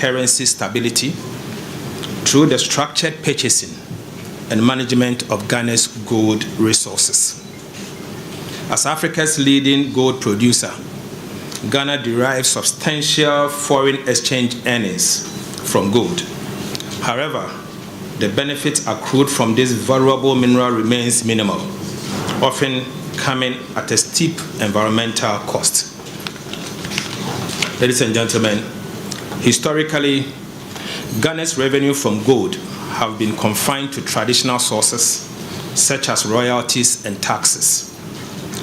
currency stability through the structured purchasing and management of Ghana's gold resources. As Africa's leading gold producer, Ghana derives substantial foreign exchange earnings from gold. However, the benefits accrued from this valuable mineral remains minimal, often coming at a steep environmental cost. Ladies and gentlemen, historically, Ghana's revenue from gold have been confined to traditional sources such as royalties and taxes.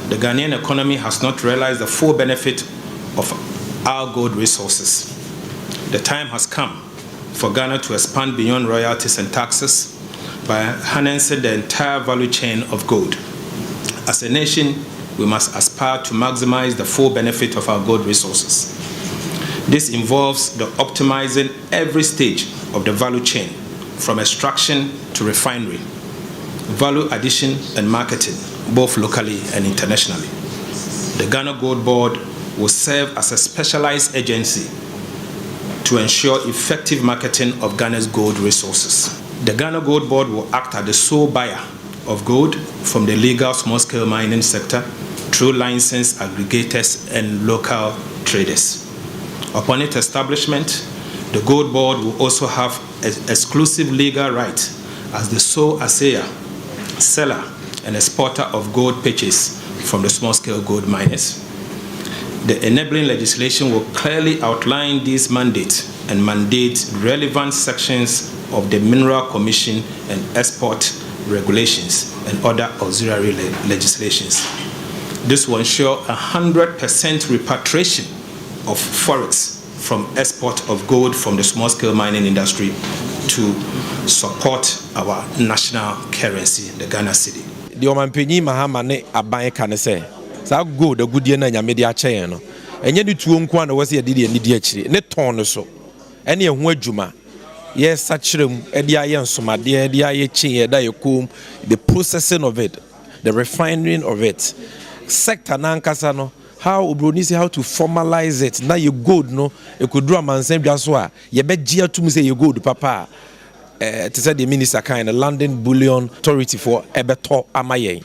The Ghanaian economy has not realized the full benefit of our gold resources. The time has come for Ghana to expand beyond royalties and taxes by harnessing the entire value chain of gold. As a nation, we must aspire to maximize the full benefit of our gold resources. This involves the optimizing every stage of the value chain, from extraction to refinery, value addition and marketing, both locally and internationally. The Ghana Gold Board will serve as a specialized agency to ensure effective marketing of Ghana's gold resources. The Ghana Gold Board will act as the sole buyer of gold from the legal small-scale mining sector through licensed aggregators and local traders. Upon its establishment, the Gold Board will also have exclusive legal right as the sole assayer, seller, and exporter of gold purchased from the small-scale gold miners. The enabling legislation will clearly outline these mandates and mandate relevant sections of the Mineral Commission and export regulations and other auxiliary legislations. This will ensure 100% repatriation of forex from export of gold from the small-scale mining industry to support our national currency, the Ghana cedi. The Omanpenyi Mahama ne aban ka ne se sa gold agudie na nyame de akyɛn no enye ne tuo nko na wɔse yɛde ne di akyire ne ton no so ene ehu adwuma yɛ sakyerem ɛde ayɛ nsomade ɛde ayɛ kyin ɛda yɛ kom, the processing of it, the refining of it, sector nankasa no, how obroni say how to formalize it na ye gold no ekudru amansan dwa so a ye begye atum say ye gold papa to say the minister kind of London Bullion Authority for ebeto amayen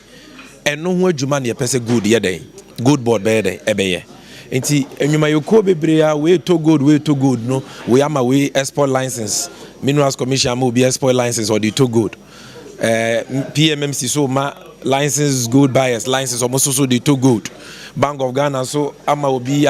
eno ho adwuma na ye pese gold ye den gold board be den ebeye enti enwuma yoko bebre a we to gold no we ama we export license Minerals Commission ama obi export license or the to gold PMMC so ma license gold buyers license almost so the to gold Bank of Ghana so ama obi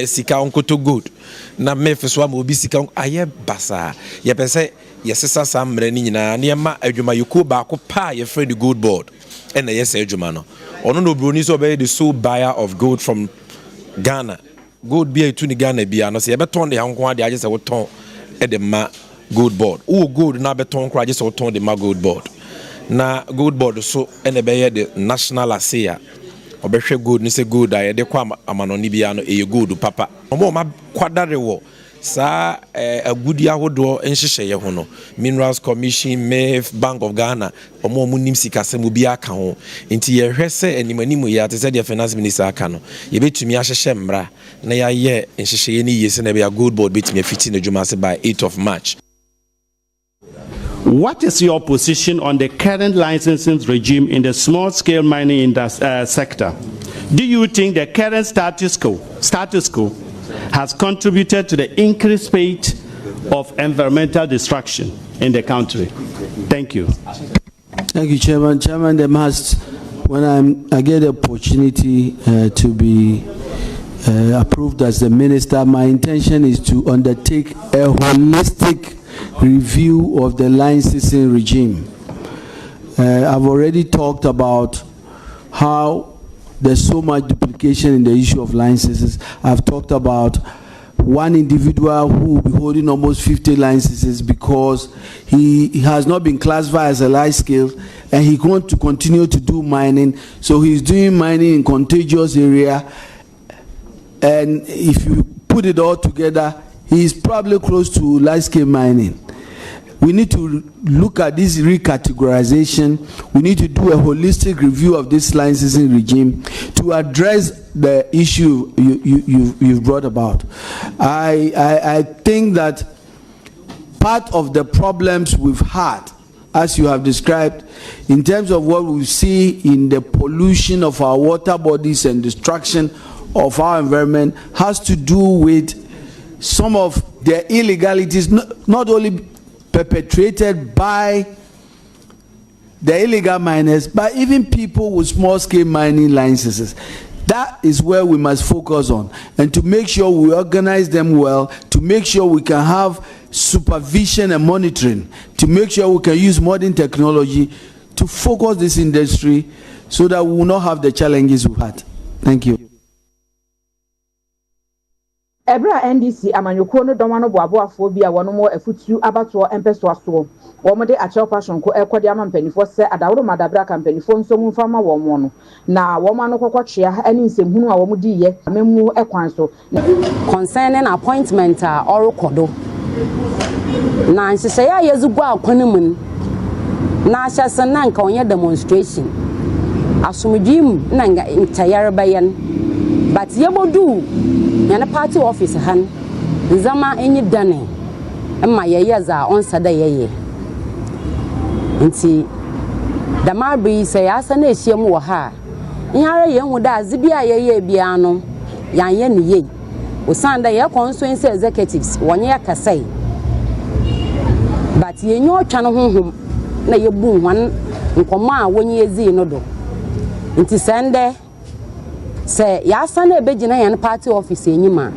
sika onko to gold na mefe so ama obi sika aye basa ye pese yesesa samre ni nyina na ma adwuma yoko ba ko pa ye friend gold board and na yes adwuma no ono no broni so be the sole buyer of gold from Ghana gold bia to ni Ghana bia no se ye beton de hanko ade agye se woton e de ma gold board o gold na beton kra agye se woton de ma gold board na gold board so ene be ye the national assayer obehwe gold ni se gold a ye de kwa amanoni bia no e gold papa omo ma kwadare wo sa agudi ahodo enhyehyɛ ye ho no Minerals Commission MEF Bank of Ghana omo nim sika sem obi aka ho nti ye hwɛ sɛ animanimu ya te sɛ the finance minister aka no ye betumi ahyehyɛ mmra na ya ye enhyehyɛ ye ni yese na be a gold board betumi afiti na dwuma se by 8th of March. What is your position on the current licensing regime in the small-scale mining sector? Do you think the current status quo has contributed to the increased rate of environmental destruction in the country? Thank you. Thank you, Chairman. Chairman, when I get the opportunity to be approved as the minister, my intention is to undertake a holistic review of the licensing regime. I've already talked about how there's so much duplication in the issue of licenses. I've talked about one individual who will be holding almost 50 licenses because he has not been classified as a light scale and he wants to continue to do mining. So he's doing mining in contagious area, and if you put it all together, he is probably close to light scale mining. we need to look at this recategorization. We need to do a holistic review of this licensing regime to address the issue you've brought about. I think that part of the problems we've had, as you have described, in terms of what we see in the pollution of our water bodies and destruction of our environment, has to do with some of the illegalities, not only perpetrated by the illegal miners, but even people with small-scale mining licenses. That is where we must focus on, and to make sure we organize them well, to make sure we can have supervision and monitoring, to make sure we can use modern technology to focus this industry so that we will not have the challenges we've had. Thank you. Ebra NDC amanyoko no dɔm ano boaboafo bi a wɔn mo afutu abato empɛso aso wɔn de akyɛw passion ko ɛkɔde ama mpanifo sɛ adaworo madabra kampanifo nso mu fama wɔn no na wɔn ano kɔkɔtwea ɛne nsɛmhunu a wɔn di yɛ amemu ɛkwan so concerning appointment a ɔrekɔdo na nhyehyɛ a yɛdze gu akwan mu na ahyɛse na nka ɔnyɛ demonstration asomdwem na ntayare bɛyɛ but yɛbodu yana party office han nzama enyi dane emma yeye za onsa da yeye nti damarbi se ya asa na ehiem wo ha nyare ye hu da azibia yeye bia no yanye ne ye osanda ye constituency executives wonye kasai but ye nyo twa no honhom na ye bu hwan nkomo a wonye ezi no do nti sende se ya sana ebegina yan party office enyima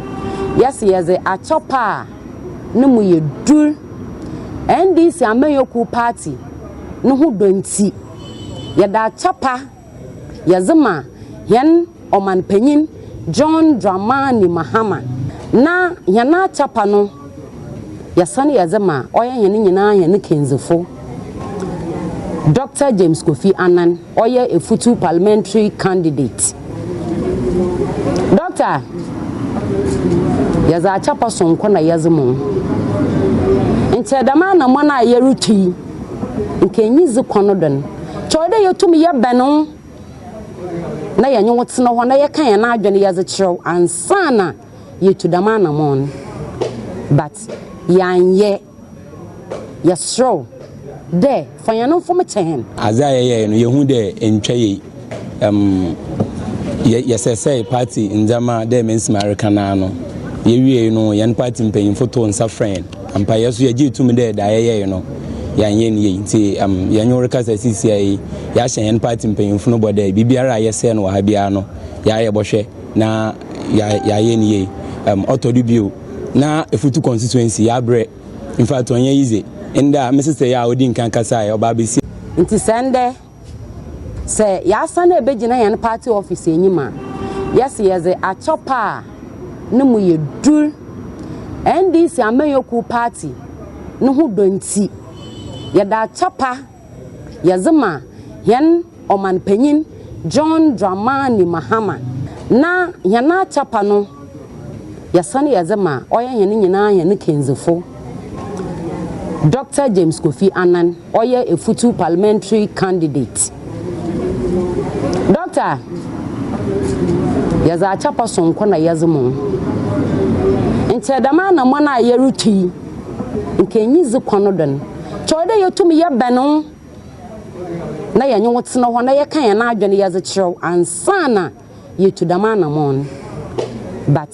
yes yeze achopa ne mu yedur NDC amayoku party ne hu donti yeda achopa yazema yan omanpanyin John Dramani Mahama na yana achopa no yasane yazema oye yan nyina yan kenzefo Dr. James Kofi Annan oye efutu parliamentary candidate Doctor, yaza chapa sonko na yazimu. Nche dama na mwana yeruti. Nke nyizi kwano don. Chode yotumi ye beno. Na yanyo wotsina ho na ye kan ya na adwene yazi chiro ansana yetu dama na mon. But yanye yesro de fanyano fo chen. Azaya no yehu de entwaye yes party njama de men's Americana no ye no yan party mpanyim photo nsa friend ampa yeso ye gitu de da ye no yanye ne nti yanyo rekasa CCI ya hye yan party mpanyim no bode bibiara yese no ha bia no ya ye bohwe na ya ye ne autodubio na efutu constituency ya bre in fact onye easy nda Mrs. ya odi nkan kasa ya oba besi nti sende se ya sana ebegina yan party office enyima yes yeze achopa ne mu yedur NDC amayoku party ne hu donti yeda achopa yazema yan omanpanyin John Dramani Mahama na yana achopa no yasane yazema oye yan nyina yan kenzefo Dr. James Kofi Annan oye efutu parliamentary candidate Doctor, yaza chapa sonko na yazimu. Nche dama na mwana yeruti. Nke nyizi kwano don. Chode yotumi ye beno. Na yanyo wotsina ho na ye kan ya na adwene yazi chiro ansana yetu dama na mon. But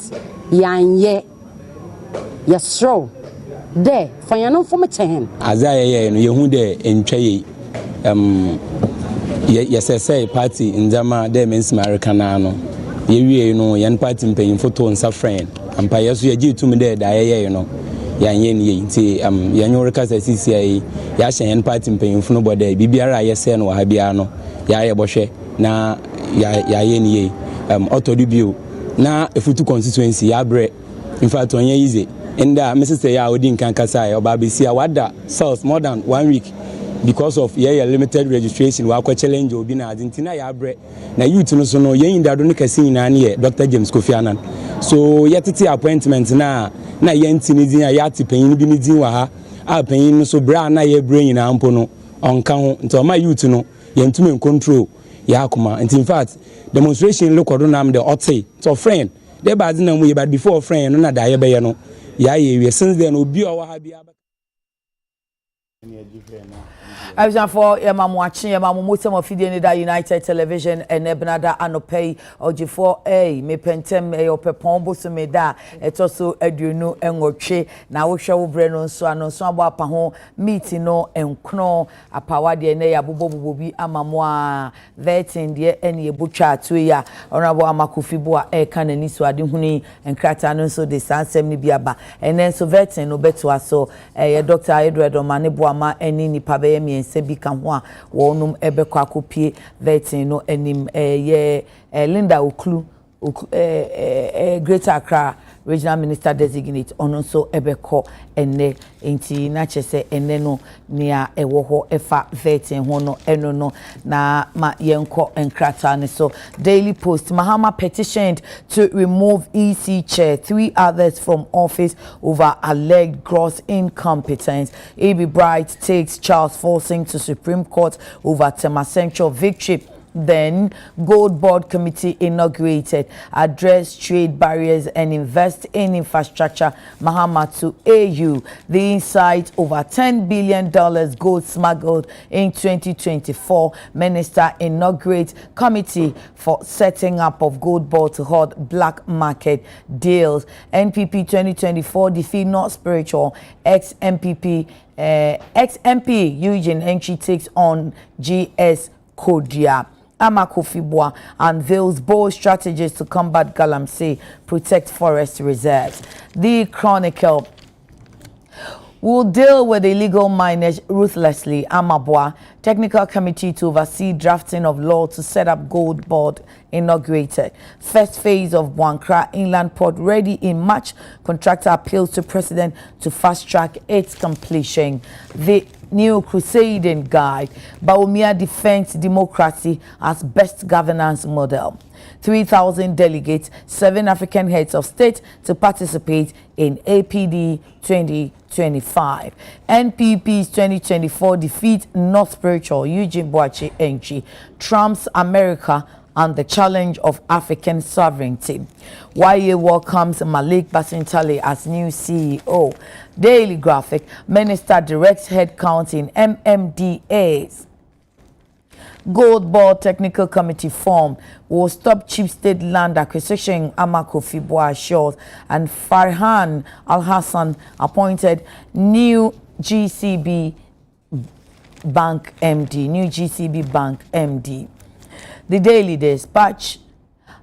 yanye yesro de fanyano fo mechen. Azaya no yehu de entwaye yes party njama de men's Americana no ye no yan party mpanyim photo nsa friend ampa yeso ye gitu de da ye no yanye ne nti yanyo rekasa CCI ya hye yan party mpanyim no bode bibiara yese no ha bia no ya ye bohwe na ya ye ne autodubio na efutu constituency ya bre in fact onye easy nda Mrs. ya odi nkan kasa ya oba besi ya wada south more than 1 week because of limited registration wa kwa challenge obi na Argentina ya bre na youth no so no yen dado no kase nyina ne Dr. James Kofi Annan so yetete appointment na yen tinidin ya tipanyin bi ni din wa ha a panyin so bra na ye brain na ampo no onka ho nti o ma youth no yentume control ya akoma nti in fact demonstration record na am the otte so friend they bad na mu ye but before friend no na da ye be ye no ya ye since then obi o wa ha bia I was for watching Motem of Fidia United Television and Ebnada Anopay or G4A, me pentem a opepombo to me da, et also eduno and ngoche, now we shall breno so and so about paho, meeting no and kno, a power DNA, a bubo be amamwa, vetting dear any butcher to ya, honorable Amakufibua, a canoniso adihuni, and cratano so the San Semibiaba, and then so vetting no better so a Dr. Edward or Manibuama, and Nini Pabemi. Sebi kanwa wonum ebekwa kopie vetting no enim Linda Oklu Greater Accra Regional Minister Designate ono so ebeko ene enti na chese ene no nia ewo ho efa vetting ho no eno no na ma yenko enkrata ne so Daily Post Mahama petitioned to remove EC chair 3 others from office over alleged gross incompetence. A.B. Bright takes Charles Forcing to Supreme Court over Tema Central victory. Then, Gold Board Committee inaugurated, address trade barriers and invest in infrastructure. Mahama to AU. The insight, over $10 billion gold smuggled in 2024. Minister inaugurates committee for setting up of Gold Board to halt black market deals. NPP 2024 defeat not spiritual. Ex-MP Eugene Enchi takes on GS Kodia. Amakufibwa unveils bold strategies to combat galamsey, protect forest reserves. The Chronicle will deal with illegal miners ruthlessly. Amabwa Technical Committee to oversee drafting of law to set up Gold Board inaugurated. First phase of Buankra Inland Port ready in March. Contractor appeals to President to fast-track its completion. The New Crusading Guide, Baumia defends democracy as best governance model. 3,000 delegates, 7 African heads of state to participate in APD 2025. NPP's 2024 defeat not spiritual. Eugene Boachi Enchi trumps America and the challenge of African sovereignty. YA welcomes Malik Basintale as new CEO. Daily Graphic, Minister directs headcount in MMDAs. Gold Board Technical Committee formed will stop cheap state land acquisition. Amakufibwa assures, and Farhan Al Hassan appointed new GCB Bank MD. The Daily Dispatch.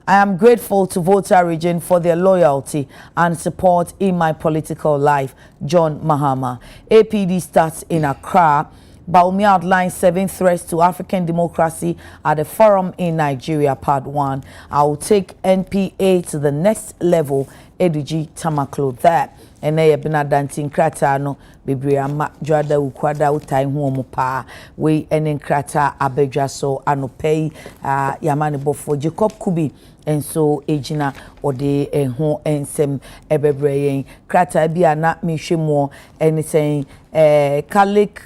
I am grateful to Volta region for their loyalty and support in my political life. John Mahama. APD starts in Accra. Baumia outlines 7 threats to African democracy at a forum in Nigeria, Part 1. I will take NPA to the next level. Eduji Tamaklo there. And I have been dancing Kratano, Bibriama, Jada Ukwada, Utai Huomupa, we and in Krata, Abejaso, Anopay, Yamani Bofo, Jacob Kubi, and so Ejina or the Enho and Sem Ebebrain, Krata Biana, Mishimo, anything, Kalik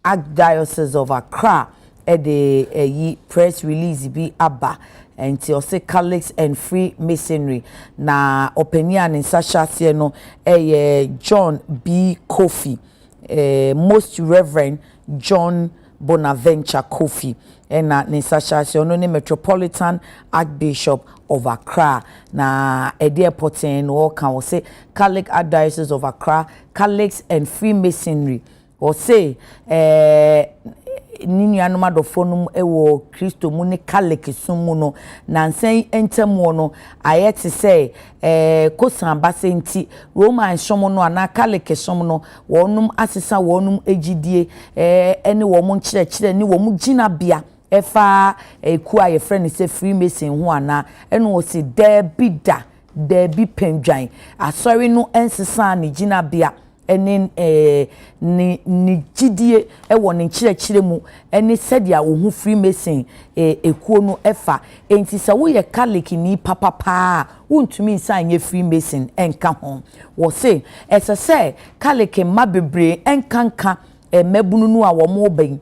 Archdiocese of Accra, the press release be Abba. And to say Catholics and Free Masonry na opinion in Sasha no John B. Kofi, Most Reverend John Bonaventure Kofi, and na Sasha no Metropolitan Archbishop of Accra na airport no can say Catholic Archdiocese of Accra, Catholics and Free Masonry or say nini anoma do fonum ewo Kristo mu ne kaleke sumu no nansen entemu no ayete say kosan basenti Roman somo no ana kaleke somo no wonum asesa wonum ejidie ene wo mu nkyerɛkyerɛ ni wo mu gina bia efa eku aye friend say Free Mason ho ana ene wo si debi pendwan asori no ensesa ne gina bia ene ni gidie ewo ne nkyerɛkyerɛ mu ene sɛdia wo hu Freemason ekuo no efa enti sɛ wo ye Catholic ni papa wontumi nsan ye Freemason enka ho wo se ɛsɛ Catholic ma bebre enkanka mabunu no a wo mo ban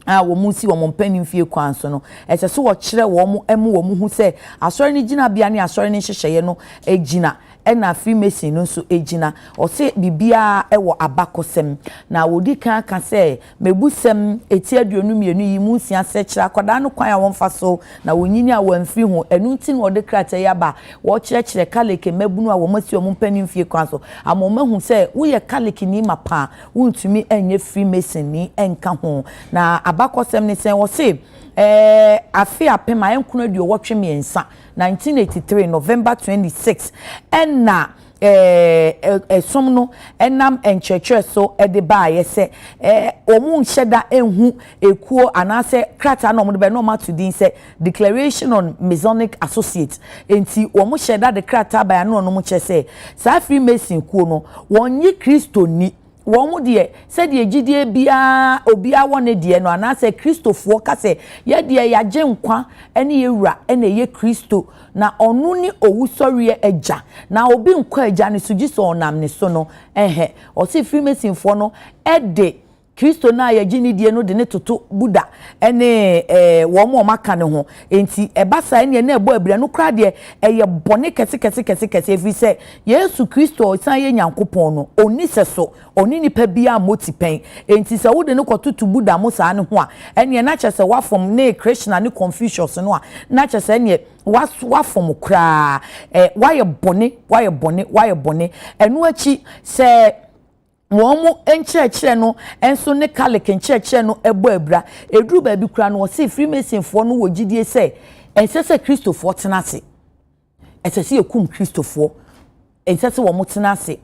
wo mu si wo mo mpanin fie kwan so no ɛsɛ so wo kyerɛ wo mo wo mu hu sɛ asɔre ni gina bia ne asɔre ni hyehyɛye no egina ɛna Freemason no so egina ɔse bibia ɛwɔ abakɔsɛm na wodi kan ka sɛ mebusɛm eti aduonu mienu yi mu nsia sɛ kyerɛ akɔda no kwan a wɔmfa so na wonyini a wɔmfiri ho ɛnu nti no ɔde krata yaba wɔ kyerɛkyerɛ Catholic mabunu a wɔmasi wɔn mpanin fie kwan so amoma hu sɛ wo yɛ Catholic ni mapa wontumi enye Freemason ni enka ho na abakɔsɛm ne sɛ wɔ se afi apema enkunu aduo wɔtwe miensa 1983 November 26 ɛna som no enam enkyerɛkyerɛ so de ba yɛsɛ omu nhyɛda enhu ekuo anase krata na omu de no ma to din sɛ Declaration on Masonic Associates enti omu hyɛda de krata ba no no mu kyɛ sɛ saa Freemason kuo no wonyi Kristo ni wɔn de sɛ de gidie bia obia wone de no anase Kristofo ka sɛ ye de yagye nkwa ene yewura ene ye Kristo na ɔno ni owusɔre agya na obi nkwa agya ne sugi so onam ne so no ɔse Freemason fo no ɛde Kristo na yagye ni die no de ne toto Buddha ene wɔn mo maka ne ho enti ɛbasa ene na ɛbɔ abira no kra de ɛyɛ bɔne kɛse efi sɛ Yesu Kristo san ye Nyankopɔn no oni sɛ so oni nipa bia motipen enti sɛ wo de ne kɔtoto Buddha mo saa ne ho a ene na kyɛ sɛ wafom ne Krishna ne Confucius no a na kyɛ sɛ ene wafom kra wayɛ bɔne ɛno akyi sɛ wɔn enkyerɛkyerɛ no enso ne Catholic enkyerɛkyerɛ no ebo abra eduru ba bi kura no wɔ se Freemason fo no wɔ gidie sɛ ense sɛ Kristofo tena ase ɛsɛ sɛ ekum Kristofo ense sɛ wɔn tena ase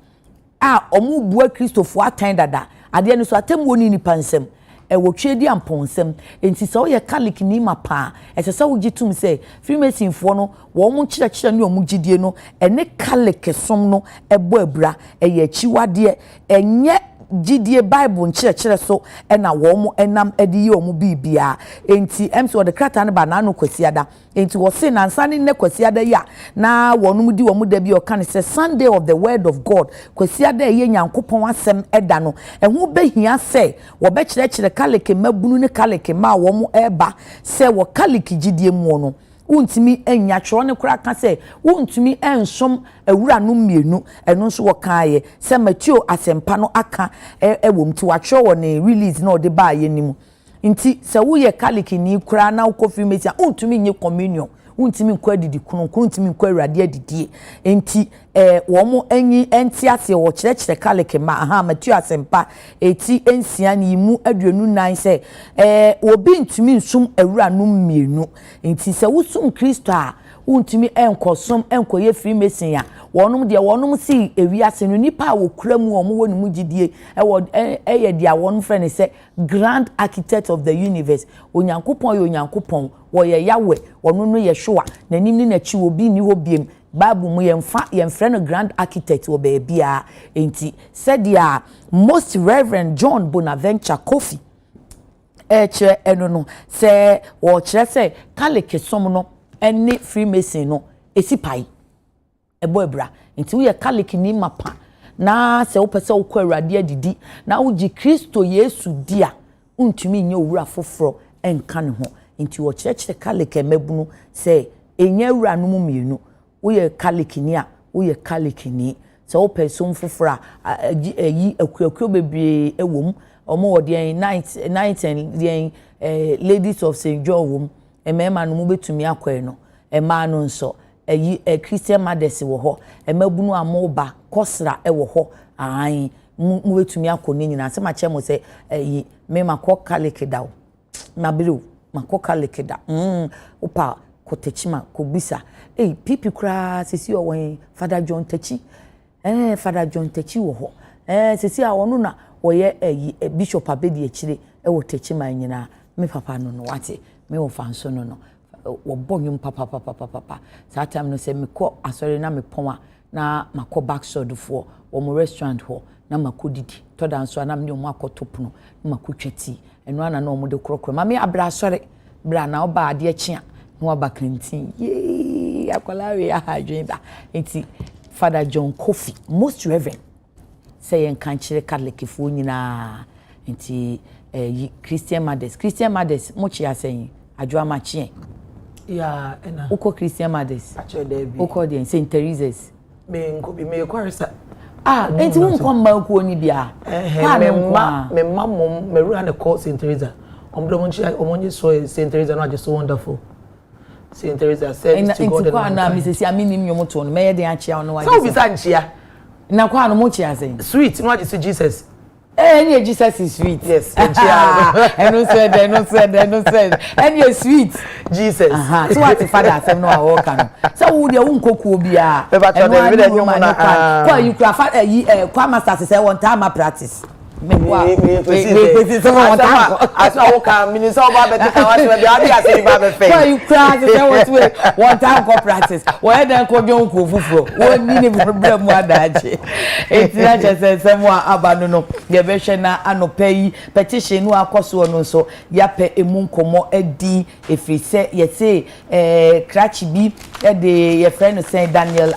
a wɔn bua Kristofo atan dada ade no so atem wɔ ni nipa nsɛm wotwe di amponsem enti sɛ wo yɛ Catholic ni mapa ɛsɛ sɛ wo gitum sɛ Freemason fo no wɔn mo kyerɛkyerɛ ne wɔn gidie no ɛne Catholic som no ɛbɔ abra ɛyɛ akyiwade ɛnyɛ gidie Bible nkyerɛkyerɛ so ɛna wɔn mo ɛnam ɛde yi wɔn bibia enti ɛmso wɔde krata ne ba na no kwasiada enti wɔ se nansa ne kwasiada ya na wɔn di wɔn da bi ɔka ne sɛ Sunday of the Word of God kwasiada ɛyɛ Nyankopɔn asɛm ɛda no ɛho behia sɛ wɔbɛkyerɛkyerɛ Catholic mabunu ne Catholic ma wɔn ɛba sɛ wɔ Catholic gidie mu no wontumi enya tworo ne kura ka sɛ wontumi ensom awura no mienu ɛno nso wɔ kaaye sɛ Matthew asempa no aka ɛwom ti watworo wɔ ne release na ɔde ba ye nimu nti sɛ wo yɛ Catholic ni kura na wo Freemason wontumi nye communion wontumi nkɔ adidi kunu wontumi nkɔ awurade adidie enti wɔn mo enyi enti ase wɔ kyerɛkyerɛ Catholic ma Matthew asempa eti ensia ne mu aduonu nan sɛ obi ntumi nsum awura no mienu enti sɛ wosum Kristo a wontumi enkosom enkoye Freemason ya wɔnom de wɔnom si ewiase no nipa a wokura mu wɔn wɔ ne mu gidie ɛyɛ de a wɔn frɛ ne sɛ Grand Architect of the Universe Onyankopɔn yɛ Onyankopɔn wɔyɛ Yahweh wɔno no yɛ Showa n'anim ne n'akyi obi ni hɔ biem Bible mu yɛmfrɛ no Grand Architect wɔ baabia enti sɛdeɛ Most Reverend John Bonaventure Kofi kyerɛ ɛno no sɛ wɔkyerɛ sɛ Catholic som no ɛne Freemason no esipai ebo ebra nti wo yɛ Catholic ni mapa na sɛ wo pɛsɛ wo kɔ awurade adidi na wo gi Kristo Yesu dia untumi nye owura foforo enka ne ho nti wo kyerɛkyerɛ Catholic mabunu sɛ enya awura no mu mienu wo yɛ Catholic ni a wo yɛ Catholic ni sɛ wo pɛsɛ foforo a yi akuakuo bebre ewom omo wo de night and ladies of St. John wom emema no mu betumi akɔe no ema no nso Christian mothers wo ho emabunu amoba kosra wo ho an mu betumi akɔ ne nyina se ma kyɛ mo sɛ me makɔ Catholic da na bere makɔ Catholic da opa kotechima kobisa pipi kura sisi o wen Father John Tachi Father John Tachi wo ho sisi a wono na wo ye Bishop Abedi akire wo techima nyina me papa no no wate me wo fanso no no wo bonyum papa saa time no se me kɔ asɔre na me pon a na makɔ backside fo wo mo restaurant ho na makodidi to da nso anam ne omo akotopono na makotwati eno ana na omo de krokro mame abra sore bra na oba ade chia na oba kantin ye akwalawe ya hadwen ba enti Father John Kofi most reverend say en kanchire Catholic fo nyina enti Christian mothers mochi asen adwo amachi ya ena uko Christian mothers acho there bi uko de Saint Teresa's me nko bi me kwarisa enti won kwa mma ku oni bia me mom me ru na call Saint Teresa omonye so Saint Teresa no just so wonderful Saint Teresa said to God and na Mrs. Amini nyomoto no me de achia no wa so bi san chia na kwa no mochi asen sweet no just Jesus any Jesus is sweet yes and no said any sweet Jesus so what the Father asem no a work no so wo de wo nkoku obia e ba to de we nyomo na kwa you craft kwa master say one time practice me asa wo kan minister oba beti kan wa se be abi ase ni ba be fe kwa you craft say one time practice wo e dan ko djon ko fufuro wo ni ni problem adaje etina chese semo abanu no ye be hwe na anopai petition no akoso no so ya pe emu nkomo adi efrise ye say krachi bi e de ye friend no say Daniel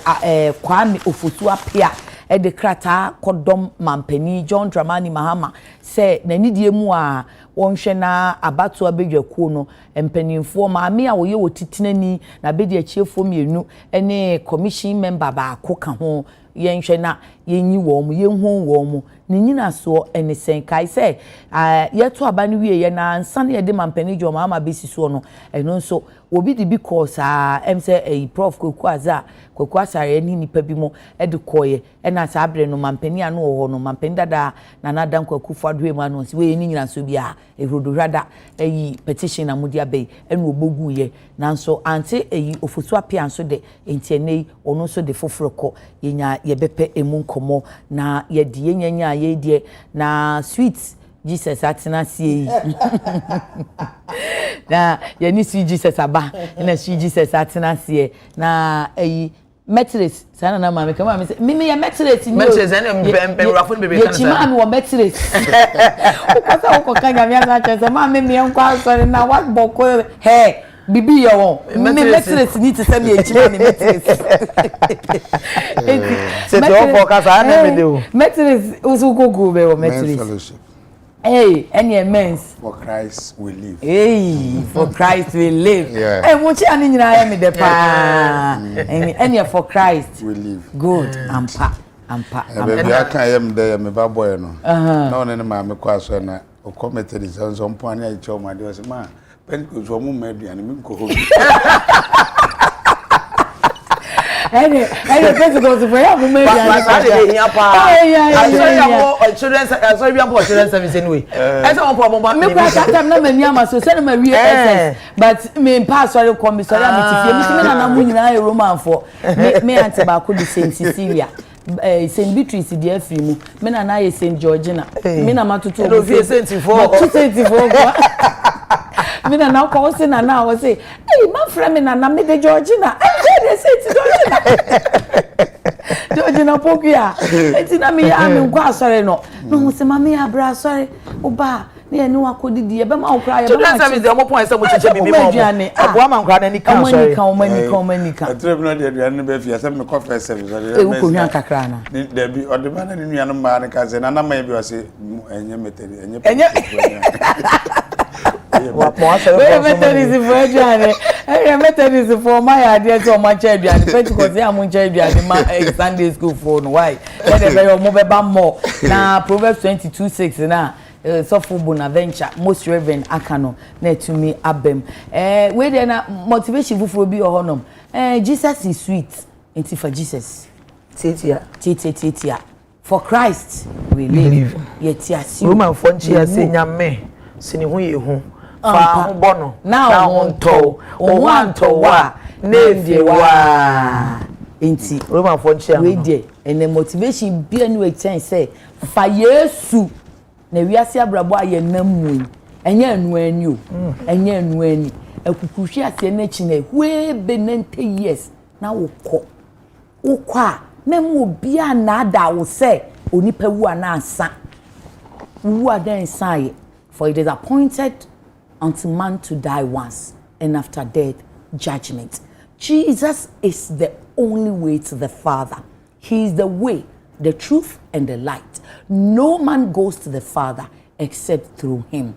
Kwame Ofosu apia e de krata kodom mampani John Dramani Mahama say na nidie mu a wonhwe na abato abedwakuo no empanimfo maame a wo ye wotitinani na bedi achiefo mienu ene commission member ba akoka ho yenhwe na yenyi wo mu yenhu wo mu ni nyina so ene senkai say yeto aba ne wie ye na nsa na ye de mampani jo maama besi so no eno nso obi di because say prof kwaku asare ni nipa bi mo e de koye e na sa abre no mampani anu ho no mampani dada na nadan kwaku fadwe mu anu si we ni nyina so bia ehrodo rada petition na mudi abai enu obogu ye nanso ante Ofosu apia nso de entienei ono nso de fofroko yenya yebepe emu nkomo na ye de yenya ye de na sweet Jesus atina sie na ye ni sweet Jesus aba na sweet Jesus atina sie na Metres sana na mama kama mimi mimi ya Metres ni Metres ene rafuni bebe kana sana mami wa Metres ukasa uko kanya miaza chese mama mimi yankwa sorry na what boko he bibi ya won mimi Metres ni to send me echima ni Metres se to focus ana me de o Metres usuko gube wa Metres hey, any immense for Christ we live. Hey, for Christ we live. Yeah. Hey, muchi ani nyina ya me de pa. Any for Christ we live. Good. Ampa. Baby, I can am there me ba boy no. No ne ma me kwa so na o committed is on some point I show my dear man. Pen ko so mu meduan me ko ho. Any physical to pray for me. Sorry, we are children service anyway. Esa one problem ba me kwa time na mani ama so say na ma wie SS but me pass sorry come sorry am tifie me na mu nyina e Roman for me ante ba ko di Saint Cecilia Saint Beatrice di afri mu me na ye Saint Georgina me na matutu no vie Saint for me na ko say na wo say hey man friend me na me de Georgina dey Saint Georgina Georgina Pokia eti na me ya me nkwa asore no no se ma me abra sorry oba na ye no akodidi e be ma okra ye be ma service dey mo point say mo chiche bibi mo abo ma nkra na ni kan sorry omani kan atrebe no de aduane be fia say me coffee service e wo ko hwan kakra na de bi o de ba na ni nuanu ma na ka say na ma ye bi o say enye meteri enye Methodism for aduane Methodism for my idea to my aduane Pentecost ya mun aduane ma Sunday school for no why let the very mo be ba more na Proverbs 22:6 na so for Bonaventure most reverend akano na etumi abem we dey na motivation fufuro bi ohonom Jesus is sweet enti for Jesus titia for Christ we live yet asi Roman for nchia se nyame sini hu ye hu fa hu bono na hu nto o wanto wa na wa enti Roman for nchia we dey and motivation bi anu extend say fa Yesu na wiase abrabo aye namu enye anu ani o enye anu ani akukuhwe ase na chi na we be 90 years na wokọ a na mu obi a na ada wo se onipa wu anansa wu adan sai for it is appointed unto man to die once and after death judgment. Jesus is the only way to the Father. He is the way, the truth and the light. No man goes to the Father except through him.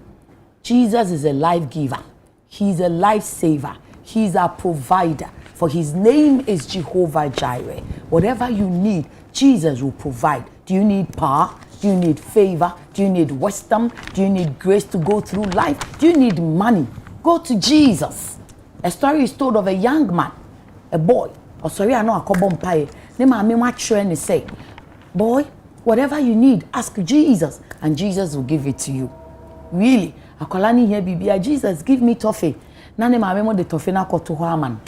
Jesus is a life giver. He is a life saver. He is our provider. For his name is Jehovah Jireh. Whatever you need, Jesus will provide. Do you need power? Do you need favor? Do you need wisdom? Do you need grace to go through life? Do you need money? Go to Jesus. A story is told of a young man, a boy. Oh, sorry, I know a kobompaye. Ne mama watch and say, boy, whatever you need, ask Jesus, and Jesus will give it to you. Really? Akolani here bibia, Jesus, give me toffee. Na ne mama mo de toffee na koto man.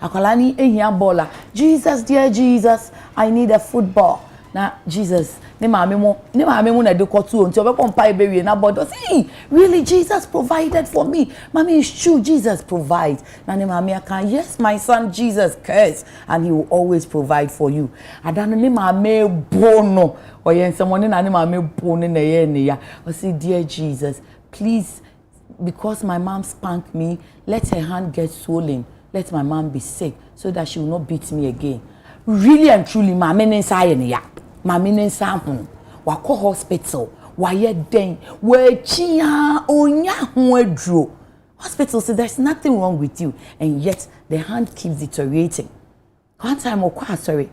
Akolani ehia bola. Jesus, dear Jesus, I need a football. Na Jesus, ne mama mo na de koto nti obekon be we na bodo. See, really Jesus provided for me. Mommy, it's true, Jesus provides. Na ne mama can, yes, my son Jesus cares and he will always provide for you. Adana ne mama bono. Oyen someone na ne mama bono na ye ne ya. O say, dear Jesus, please, because my mom spanked me, let her hand get swollen. Let my mom be sick so that she will not beat me again. Really and truly, mama nensa ne ya. Mama nensa ho. Wako hospital. Waye den. We chia onya ho adro. Hospital said there's nothing wrong with you, and yet the hand keeps deteriorating. One time, okwa sorry,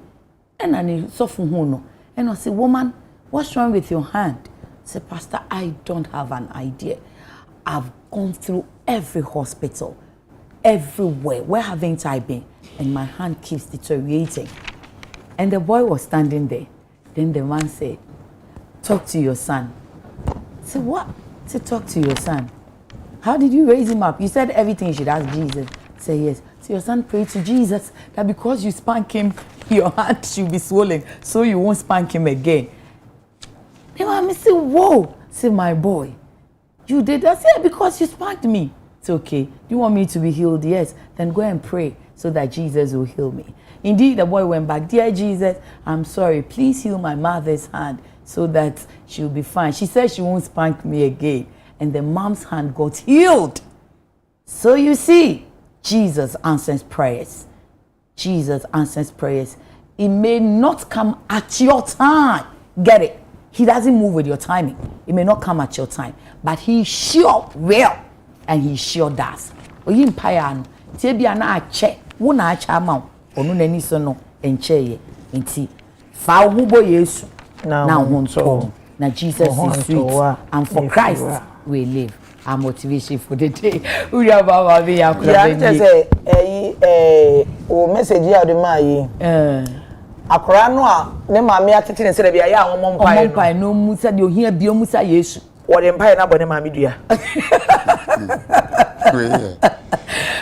and I suffer ho no. And I say, woman, what's wrong with your hand? I say, Pastor, I don't have an idea. I've gone through every hospital, everywhere. Where haven't I been? And my hand keeps deteriorating. And the boy was standing there. Then the man said, talk to your son. I said, what? I said, talk to your son. How did you raise him up? You said everything you should ask Jesus. I said, yes. So your son prayed to Jesus that because you spank him, your hand should be swollen, so you won't spank him again. Then I said, whoa. I said, my boy, you did that? I said, because you spanked me. It's okay. Do you want me to be healed? Yes. Then go and pray so that Jesus will heal me. Indeed, the boy went back. Dear Jesus, I'm sorry. Please heal my mother's hand so that she'll be fine. She said she won't spank me again. And the mom's hand got healed. So you see, Jesus answers prayers. Jesus answers prayers. It may not come at your time. Get it? He doesn't move with your timing. It may not come at your time. But he sure will. And he sure does. Oyi mpaya no. Tie bia na ache. Wo na ache ama. Onu na ni so no enche ye. Nti fa wo bo Yesu. Na honto. Na Jesus is sweet. And for Christ we live. Our motivation for the day. We are baba be akura be. Yeah, say o message ya de ma yi. Akora no a ne maame atete ne se de bia ya awon mpai no musa de ohia bia musa Yesu. Wo de mpai na bo ne maame dua.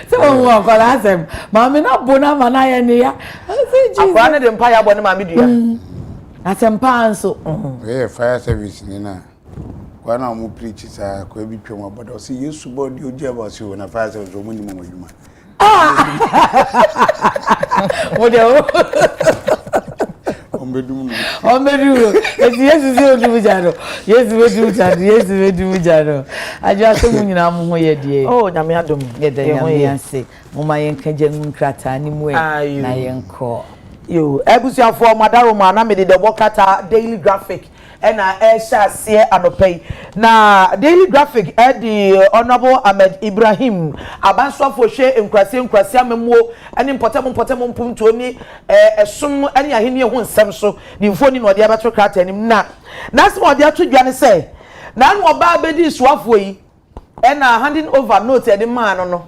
So wo ko la sem maame na bo na ma na ye ne ya. Akora ne de mpai ya bo ne maame dua. Asempa nso. Fire service ni na. Kwa na mu preach sa ko bi twem obodo si Yesu body oji aba si na fire service o mu ni mo adwuma. What the Omedu. Yes, Jaro. Yes, Jaro. I just nyina mo ho ye de. Oh, nyame adom. Ye de nyame ase. Mo ma yen kaje nkrata ni mu na yen ko. Yo, ebusuafo madaro ma na me de bokata Daily Graphic. Ena Esha sie anopei na Daily Graphic the Honorable Ahmed Ibrahim abansofo hwe nkrase amemuo ene mpotemo mpunto ni esum ene ahini ho nsem so ni mfoni no de abeto krata anim na se mo de atodwa ne se na no oba abedi suafo yi ena handing over note e de man no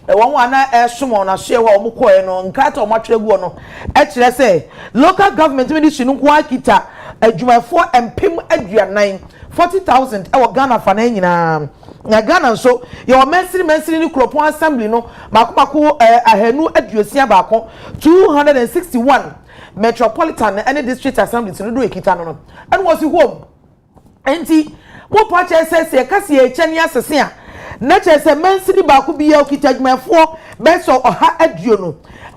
won wana esum ona hye ho omkoe no nkrata omatweregu no e kire se local government ministry no kwa kita adwumafo empem aduanan 40,000 e wo Ghana fa na nyina na Ghana so ye wo mensiri ni Kropon assembly no makoko ahanu aduosia baako 261 metropolitan and district assemblies no do ekita no and was home enti mo pa che se kase e chani asese a na che se mensiri baako bi ya okita adwumafo beso oha aduo no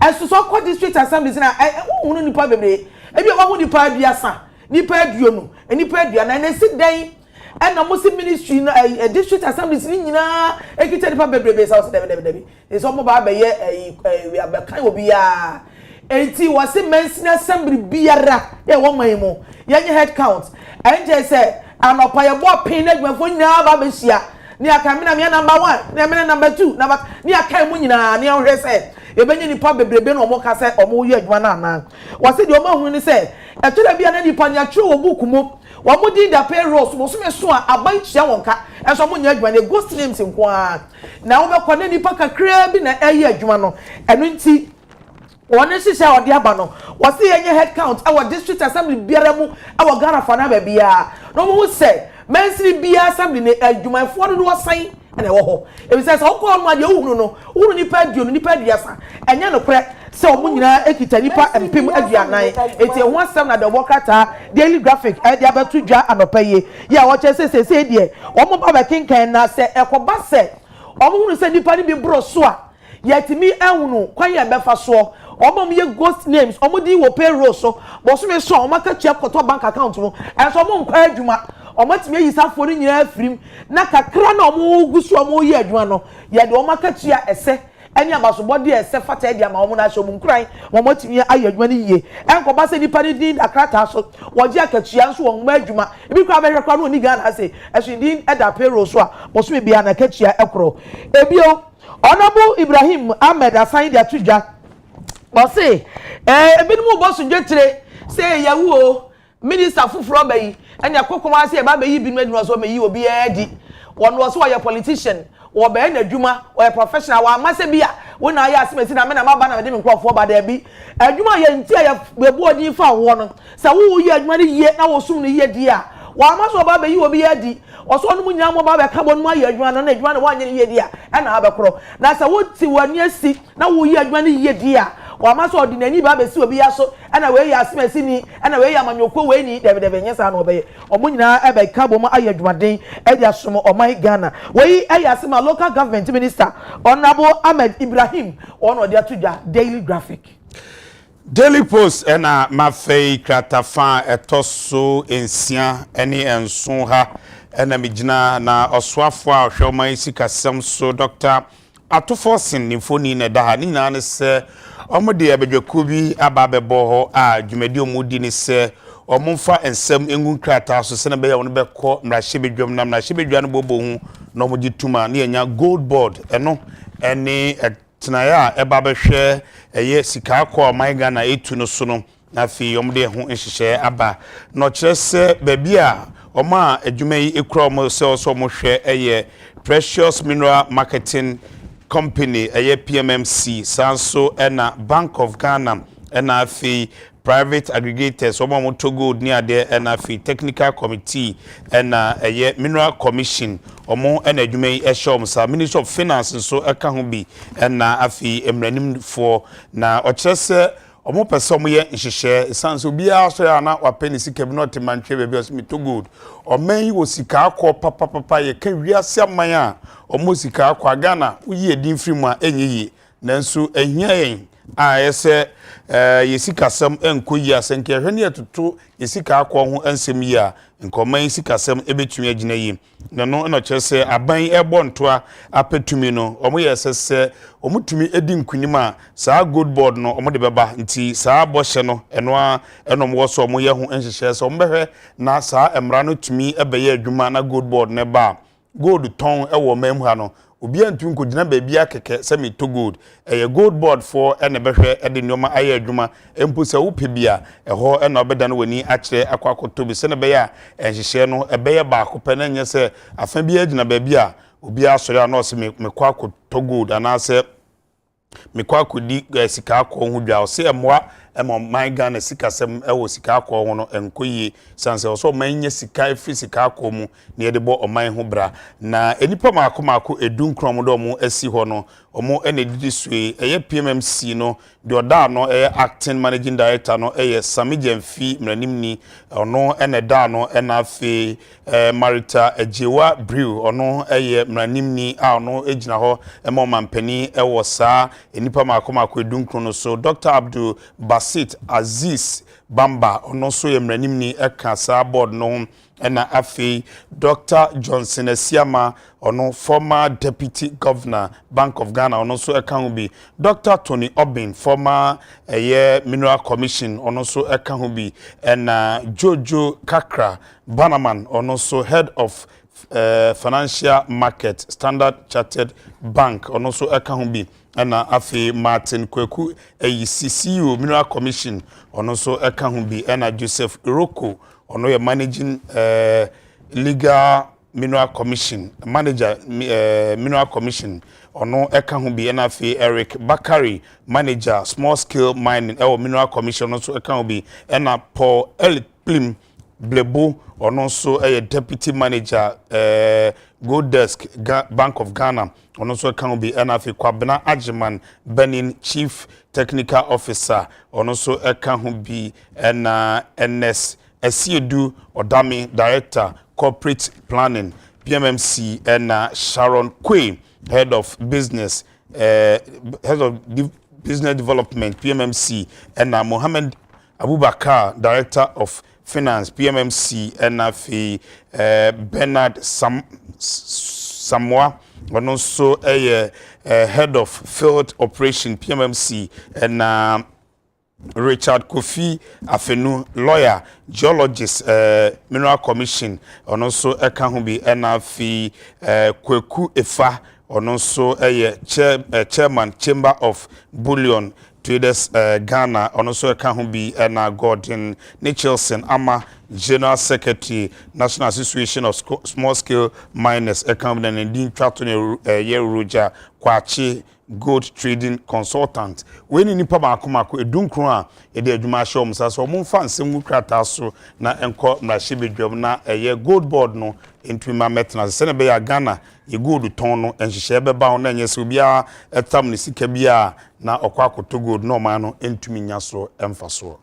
esuso ko district assemblies na hunu nipa bebre ebi o hu nipa biasa nipa aduonu nipa aduana na si dan na mo si ministry na district assemblies ni nyina ekita nipa bebrebe sa o se debe so mo ba be ye we abekan obi ya enti wo se mensin assembly biara e wo man mu ye head count enje se anopa ye bo pin na dwafo nyina ba be hia ni aka me na me number 1 na me number 2 na ni aka mu nyina ni ohwe se e benye nipa bebrebe na omo ka se omo ye adwuma na na wo se de omo hu ni se e tole bia na nipa nya twe wo book mu wo mo din da payroll so so me so aban chia wonka enso mo nya adwuma na ghost names nko a na wo be kwa na nipa kakra bi na eye adwuma no eno nti wona shisha odi aba no wo se yenye head count our district assembly biara mu our Ghana fa na ba bia no mo se mensiri bia assembly ne adwumanfo no wo san na wo ho e bi se so ko no ade ohunu no ohunu nipa aduonu nipa adiasa enya no kre se omo nyina ekita nipa empem aduanan eti ho asem na de wokata daily graphic e dia betu dwa anopaye ya wo che se die omo ba be kinkan na se ekoba se omo hunu se nipa ni bi bro so a yetimi ehunu kwan ya befa so omo ye ghost names omo di wo payroll so bo so me so omo ka chia koto bank account mo enso omo nkwa adwuma omo timi yisafo ni nyina afirim na kakra na omo gusu omo ye adwuma no ye de omo ka chia ese eni abasobodi ese fata e dia ma omo na so mu nkran omo timi aye adwuma ni ye enko ba se nipa ni din akrata so woji akachia nso omo adwuma ebi kwa be hwekwa no ni Ghana ase esu din e da payroll so a bo so me bia na kachia ekro ebio Honorable Ibrahim Ahmed asan dia tudwa Bosi ebinumu bosu dwetire say yawo minister fufuro bayi ene akokoma say ba bayi binu adinu so meyi obi edi wono so ya politician wo ba na adwuma wo professional wa amase bia wona ya asemesi na me na maba na me de nkrofo ba da bi adwuma ya ntia ya bebu odin fa wo no say wo yi adwuma ni ye na wo sum ni ye di a wa amaso ba bayi obi edi oso no munya mo ba be ka bo no ayi adwuma no na adwuma no wa nye ni ye di a na abekro na say wo ti wani asi na wo yi adwuma ni ye di a wa maso ordinary ba be si obi aso na we ya asemesi ni na we ya amanyoko we ni debe nyesa na obe omo nyina e be ka bo mo ayadwumaden e dia somo oman Ghana we ya asema local government minister Honorable Ahmed Ibrahim ono dia tudwa daily graphic Daily Post ena mafei kratafa etoso ensia eni enso ha ena migina na oswafo a hwoman sikasem so Dr. Atofosin nimfoni ne da ha ni na ne se omode abedwaku bi ababebo ho a dwumadi omudi ni se omumfa ensem engun krata so se na be ya won be ko mrahye bedwam na mrahye bedwa no bobo hu na omudi tuma na enya gold board eno eni tenaya ebabehwe eye sika akọ my Ghana etu no so no na fi omde ho nhihye aba no kire se baby a oma adwuma yi ekura omo se so mo hwe eye Precious Mineral Marketing Company eye PMMC sanso ena Bank of Ghana ena fi private aggregators omo moto gold ni ade ena fi technical committee ena eye mineral commission omo ena adwuma yi ehom sa Ministry of Finance so eka ho bi ena afi emranim for na ochese omo pese omo ye nhihye sanso bia so ya na wapeni sika bi not mantwe be bi osimi gold oman yi wo sika akọ papa ye ka wiase aman a omo sika akọ Ghana uyi edin firi mu a enyiyi nanso ehia yen a ese yesikasem enkoyi asenke hwene etoto yesika akọ ho ensem yi a nkoman sikasem ebetumi agina yi no no kyerese aban ebo ntoa apetumi no omo yesese omutumi edi nkunima saa gold board no omo de beba nti saa bohye no eno enom wo so omo ye ho enhyehyɛ so omo behwe na saa emra no tumi ebeye adwuma na gold board ne ba gold ton ewo mamu ha no obi antu nkogina baabi akeke se me to gold gold board for ene behwe ede nyoma aye adwuma empo se wo pebia eho ena obeda no wani akire akwakoto bi se ne be ya enhyehyɛ no ebeye ba akopɛ na nye se afa bi agina baabi a obi asori ana se me kwakoto gold ana se me kwakodi sika akọ ho dwa se emwa emo my Ghana sikasem ewo sika akọ ho no enkoyi sanse so manya sika efi sika akọ mu ne de bo oman ho bra na enipa maako edu nkrom do mu asi ho no omo ene didi sue eye PMMC no de oda no acting managing director no Samijemfi mranimni ono ene da no ena fe Marita Ejewa Brew ono mranimni a ono ejina ho emo mampani ewo saa enipa makoma kwedunkro no so Dr. Abdul Basit Aziz Bamba ono so mranimni eka saa board no ena afi Dr. Johnson Esiama ono former deputy governor Bank of Ghana ono so eka bi Dr. Tony Obin former mineral commission ono so eka bi ena Jojo Kakra Banaman ono so head of financial market Standard Chartered Bank ono so eka bi ena afi Martin Kweku CCU mineral commission ono so eka bi ena Joseph Iroko ono ye managing legal mineral commission manager mineral commission ono eka hu bi na fi Eric Bakari manager small scale mining mineral commission also eka hu bi na Paul Elplim Blebo ono so deputy manager Gold Desk Bank of Ghana ono so eka hu bi na fi Kwabena Ajiman Benin chief technical officer ono so eka hu bi na NS Esiedu Odami Director Corporate Planning PMMC and Sharon Quay Head of Business Business Development PMMC and Mohammed Abubakar Director of Finance PMMC and Bernard Samoa and also Head of Field Operation PMMC and Richard Kofi Afenu lawyer geologist mineral commission and also ekahubi NFI Kweku Efa and also chairman chamber of bullion traders Ghana and also ekahubi and Gordon Nicholson Ama general secretary National Association of Small Scale Miners ekahubi and Ndin Tratone Yeruja Kwachi gold trading consultant when ni nipa makomako edunkro a ede adwuma shom sa so mo fa nsem krata so na enko na shebedwam na gold board no entuma metna se ne be ya Ghana ye gold ton no enhihye be ba na nyese obia etam ne sika bia na okwakoto gold no ma no entumi nya so emfa so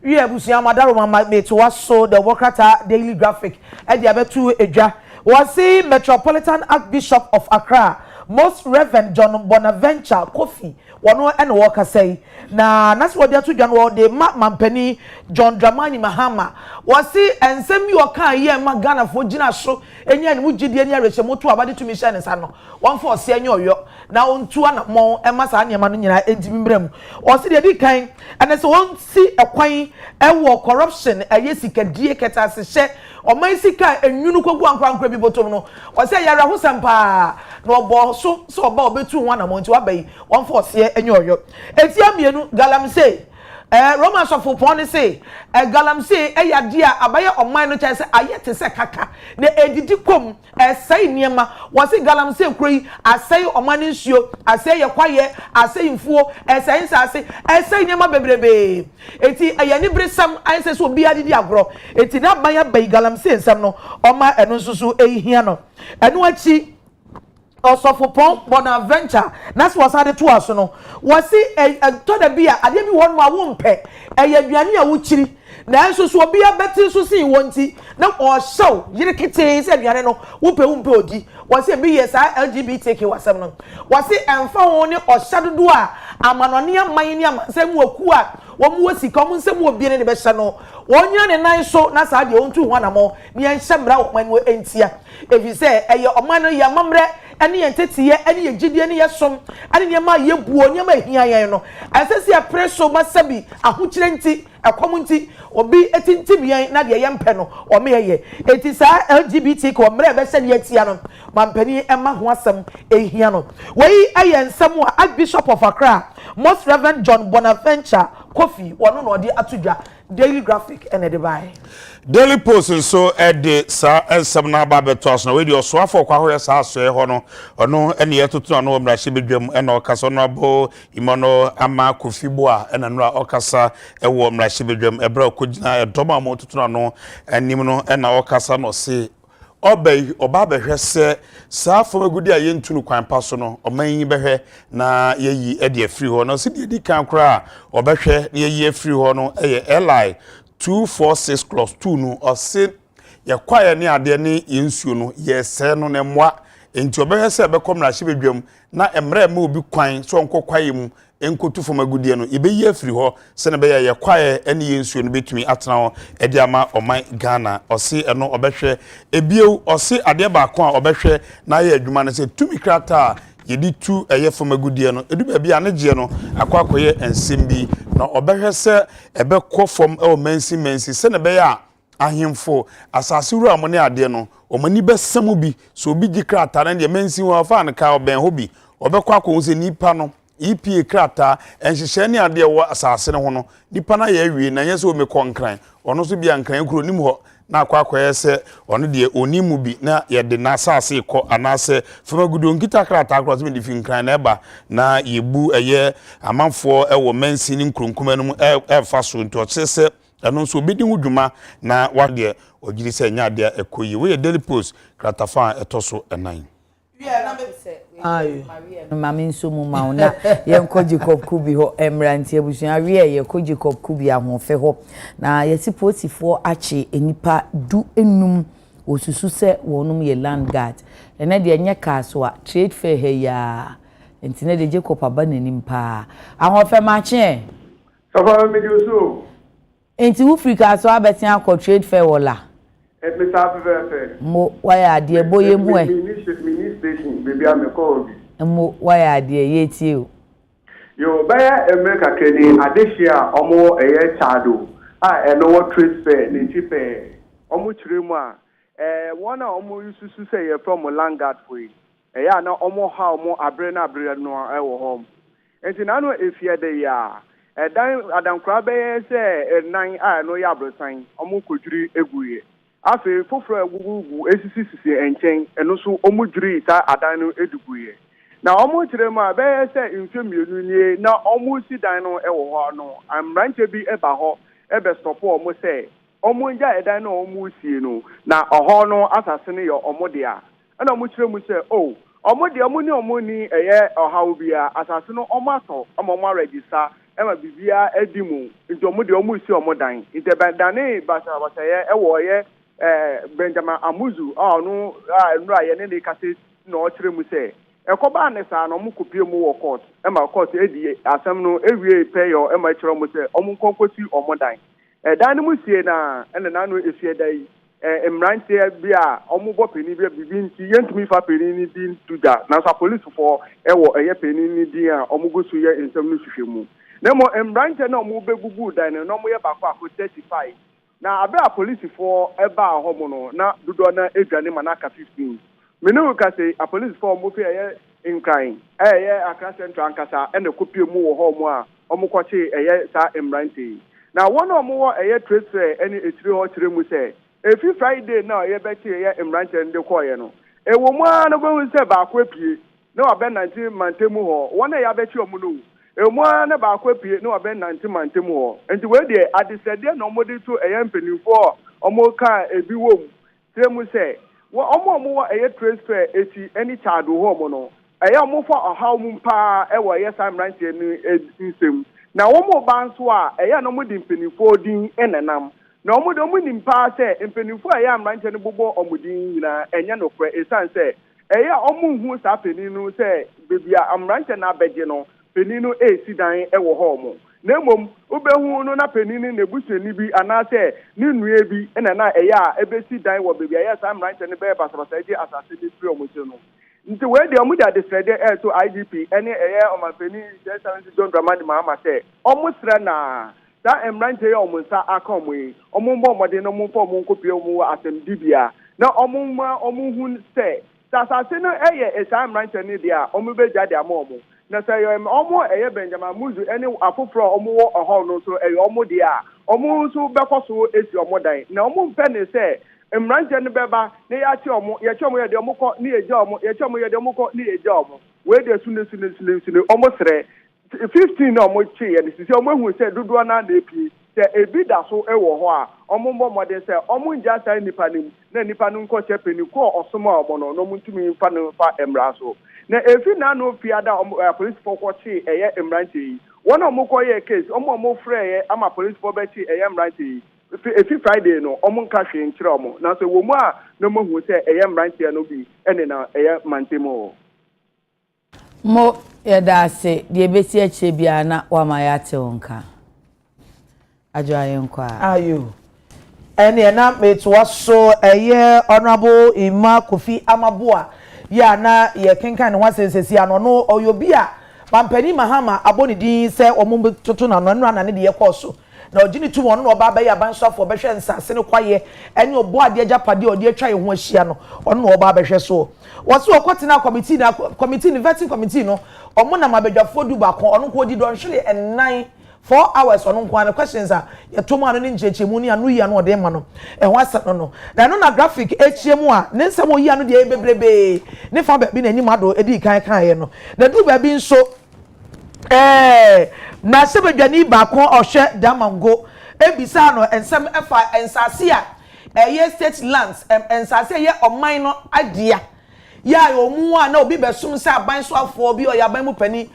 we abusia madaro mama me to waso the Workrata Daily Graphic e dia betu edwa was see Metropolitan Archbishop of Accra Most Reverend John Bonaventure Kofi wano ene woka say na nasi wodi atu dwan de mampani John Dramani Mahama wasi ensem yi oka ye ma Ghana fo gina so enya ne mugidi eni arehye moto abade tumi hye ne sa no one for se enya oyo na ontu ana mo ema sa ne ma no nyina entimi mbrem wasi de di kan ene se won si ekwan ewo corruption eyesikadie keta se hye oman sika enwunu kogu ankwankwa bi botom no wasi yara ho sempa no obo so oba obetu ho ana mo nti wabai one for se enya oyo etia mienu galamsey Roman sofo pon say galamsey eyadia abaye oman no chese ayete se kaka na edidi kom sai niema wasi galamsey kroi asai oman nsuo asai yakwaye asai mfuo sai nsase sai niema bebrebe eti ayani bresam ayese so obi adidi agro eti na banya bai galamsey nsam no oma eno susu ehia no eno achi Osofopon Bonaventure that's was added to us no was see to the beer I didn't want my wompe aduane a wuchiri na enso so obi abeti so see wonti na o show yire kete se aduane no wompe odi was say be yes LGBTQ wasam no was say emfa won ne o shadodo a amanone aman ni amansem waku a wo mu wasika wo nsem obi ne be hye no wonya ne nan so na sa de ontu ho anamo ne en hyemra wo man wo entia efi se eye oman no ya mamre ene yentetiye ene yegidie ne yesom ene ne ma yebuo ne ma hia yen no asesi apreso masabi ahokyire nti akom nti obi etintim yen na de yempe no o me ye eti sa LGBT ko mre be hye ne yatia no mampani ema ho asem ehia no wei ayensam a Archbishop of Accra Most Reverend John Bonaventure Kofi wono no de atudwa Daily Graphic and the Daily Post so ede sa ensem na ba betos na we di oso afọ kwa hoye sa aso e ho no ono ene yetoto no mra hye bedwam ene okasa no abo imono ama kofibo a ene no okasa e wo mra hye bedwam ebra okogina edoma mo toto no enim no ene okasa no se obey oba behwe se saa fomagudi a yentu no kwan pa so no omanyi behwe na yeyi e de afiri ho no se de di kan kra obehwe na yeyi afiri ho no li 246+2 no ose ye kwaye ne ade ne yensuo no ye se no ne mwa enti obehwe se bekom na hye bedwam na emre ma obi kwan so nkokwaye mu enkotu fomagudie no ibeyi afiri ho se ne be ye kwaye ene yensuo no betumi atena ho e de ama oman Ghana ose eno obehwe ebiew ose ade ba ko a obehwe na ye adwuma no se tumi krata yedi tu eye fomagudie no edu ba bia ne gye no akwakoye ensem bi na obehwe se ebe kɔ fom e o mansi se ne be ya ahemfo asase ru amone ade no omani besam bi so obi gi krata na de mansi ho fa an ka oben ho bi obekɔ akɔ se nipa no EPA krata enhyehyɛ ne ade wo asase ne ho no nipa na ya awie na nyɛ o me konkran ono so bia nkran kuro nim ho na akwakoye se ono de onimu bi na ye de na asase kɔ anase famagudo nkita krata akro so me de fi nkran na eba na yebu eye amanfo e wo mansi ne nkronkuma no fa so nto se eno so obedi ho dwuma na wade ogiri se nya ade ekoyi we Daily Post krata fa etoso enan Mami nso mu ma ona ye nkoji kop kubi ho emrantie busuan wie ye koji kop kubi ahofe ho na yesi potifo achi enipa du enum osusu se wonum ye land guard ene de enye kaso a trade fair he ya entine de Jacob abanani mpa ahofe ma che so fa me di so enti wo frika so abetin akọ trade fair wala Mr. Afefe. Mo waya ade boye mu e. Mini station baby am call bi. Mo waya ade ye tie o. Yo baya America keni Adekye omo eye chado. Eno wo trade fair ni tipe. Omo chire mu a one a omo yususu say ye from Langard foi. Ya na omo ha omo abre no e wo hom. Enti na no efie de ya. Dan adankra be say nan no ya abrosan. Omo kodwiri eguye. Afi foforo gugugu esisi enchen eno so omudwiri ta adan no eduguye na omu kire ma be se mfemienu nie na omu si dan no ewo ho no amranche bi eba ho ebe stop omu se omu nja edan no omu sie no na oho no asase ne yo omu dia na omu kire mu se oh omu dia omu ni eye ohawo bia asase no omu ato omu register ema bibia edimu nti omu dia omu si omu dan itebandane basa ye ewo ye Benjamin Amuzu no nra ye ne kase na o kire mu se ekoba ne sa no mu kopie mu wo court e ma court edi asem no ewie pay yo e ma kire mu se omu konkosi omu dan dan mu sie na ene na no efie dai emrante bia omu bo peni bia bibi nti yentumi fa peni ni din tuda na sa police for ewo eye peni ni din a omu gosu ye nsem no hwehwemu na mo emrante na omu begugu dan no mo ye bakwa ko 35 na abia police for eba ahomo no na dodo na edwane manaka 15 menu ka say a police for mo fe in crime Accra Central ankasa ene kopie mu wo homo a omo kwache sa emrante na one omo wo trade fair ene etire ho kire mu say efi Friday na ye be tie emrante nde koye no ewo mu a no go say ba kwa pie na wa be 19 mantemu ho one ya be tie omo no Emwa na ba kwa pie na obe 90 mantemu ho enti we de adesede na omodi to empenifo omo ka ebi wom tremu se wo omo wo transfer eti any child ho mo no omo fo ohaw mu pa wo sam ranch ni nsem na wo mo ba nso a no mo di mpenifo din enenam na omo do mo nim pa se mpenifo am ranch ni bobo omudin nyina enya no kra esan se omo hu sa peninu se bebia am ranch na beje no peninu si dan ewo ho mo na mom obehu no na peninu na buseni bi anase ni nue bi na ebesi dan wo bebia sam ranch ni be basabasa eje asase ni free omo no nti we de omo da desrede to IGP ene omapeni 70 John Dramani Mahama say omo sra na da emrante ye omo nsa akomo yi omo mbo omode no mo fo mo nkopie omo asem dibia na omo ma omo hu say asase no sam emrante ni dia omo be jade ama omo na say omo Benjamin Amuzu ene afofro omo wo oho no so omo dia omo so bekoso esi omo dan na omo mpe ne say emranje ne beba ne ya che omo ye de omo ko ne eje omo ye che omo ye de omo ko ne eje omo we de sune omo sre 15 na omo che ye ne sisi omo hu say dodo na epi sɛ ebi da so ɛwɔ hɔ a ɔmo mbɔ mmɔden sɛ ɔmo ngya saa nipa nim na nipa no nkɔ hyɛ pani kɔ ɔsom a ɔmo no ɔmo ntumi mfa no mfa mmara so na efi na no fi ada polisifoɔ kɔkye ɛyɛ mmeranteɛ yi wɔn a ɔmo kɔ yɛ case ɔmo frɛ ɛyɛ ama polisifoɔ bɛkye ɛyɛ mmeranteɛ yi efi Friday no ɔmo nka hwee nkyerɛ ɔmo na sɛ wɔn mu a na mo hu sɛ ɛyɛ mmeranteɛ no bi ɛne na ɛyɛ mantemu mo yɛda ase deɛ bɛsi akyire biara na wama yɛate wo nka adwo ayɛnkɔ a ayo ɛne na metoa so ɛyɛ honorable Ima Kofi Amaboa ya na ye kenkan ne ho asensesi ano no oyobi a pampani mahama aboni din se omo toto na no na ne de yekɔ so na ogini tu won no oba ba ya bansafo behwe nsase ne kwaye ene obo ade agapade ode atwa ye ho ahia no ono no oba behwe so wose okotena committee ni vetting committee no omo na mabadwafo du ba kon ono ko di don hwere enan 4 hours on one questions are your tomorrow in Chechimuni and we are no demon. And what's no. Then on a graphic HMA, Nensamo Yano de Bebe, never been any mado, Eddie Kaino. The two have been so Naseba Jani Bako or Shet Damango, Ebisano and some FI and Sasia, yes, state lands and Sasia or minor idea. Ya, or more no be soon sa by swap for be or Yabamu penny.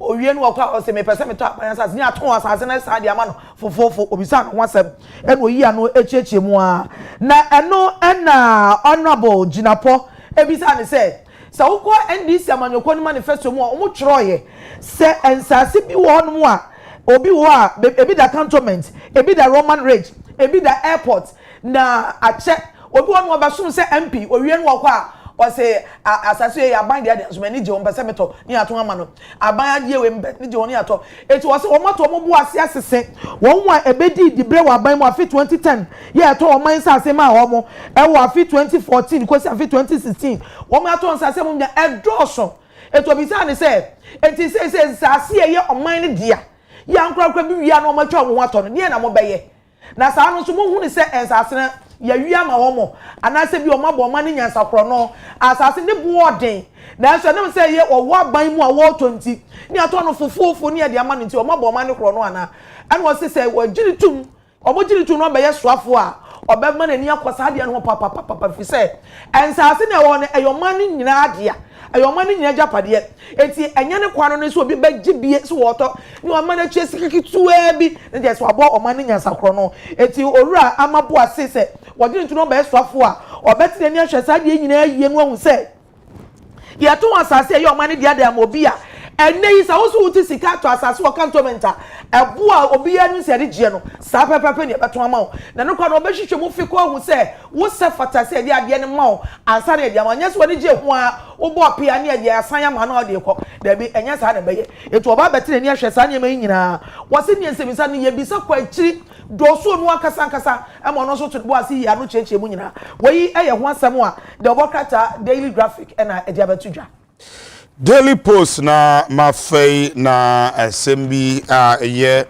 Owie no kwa o se me pese me to asase ni aton asase na sa dia ma no fofofo obisa no wasem e no yi ano echeche mu a na eno na honorable Jinapo ebisa ne se ukọ NDC amanyoko ni manifesto mu o mu twroye se ensase bi wo no mu a obi wo a ebi da cantonment ebi da Roman Ridge ebi da airport na ache obi wo no obasom se MP owie no kwa wase asase ya ban dia so mani je on pese meto ni ato ama no aban ade we mbe ni je on ato eti wase o mato mo bu ase asese won wa ebedi dibre wa ban mu afi 2010 ye to o man sase ma ho mo e wo afi 2014 ko si afi 2016 won ato on sase mo nya edoso eto bi sa ne se enti se sase ye o man ne dia ya nkrakra bi wia no mo twa mo ato no ne na mo beye na sa no so mo hu ne se ensase na ya wia ma homo anase bi o mabo ma ne nyansa kro no asase ne buoden na so ne say ye o wa ban mu a wo 20 ni ato no fofofo ni ya de ama no nti o mabo ma ne kro no ana an wo say wo giritum o mo giritum no be ye soafo a obe ma na ni akosa de no papa fi say ensase ne wo ne eyoma ne nyina adea ayoma ne nyina japade enti enye ne kwano ne so obi bagibie so woto ni o ma na chie sikikituwa bi ne de so abo o ma ne nyansa kro no enti owura Amaboa se wodi ntu no be soafo a obetine ni ahwesa de nyina yie no hu se ye to asase ye o ma ne de ade amobi a enne yi sa wo so wuti sika to asase wo cantonmenta ebo a obi ya nu se de gie no sa pepepe ne beto ama wo na no kwa no obehwehwe mu fi ko hu se wo se fatase de ade ne ma wo ansa na de ama nya so woni gie ho a wo bo apia ne de asan ama na de ko da bi enya sa na beye etu oba betine ne ahwesa ne ma nyina wo se ne nsebisa ne ye bisa kwa akiri doso no akasa emo no so to bo ase ya no cheche mu nyina weyi eye ho asem a de obokata daily graphic na e dia betudwa Daily Post na mafei na SMB ye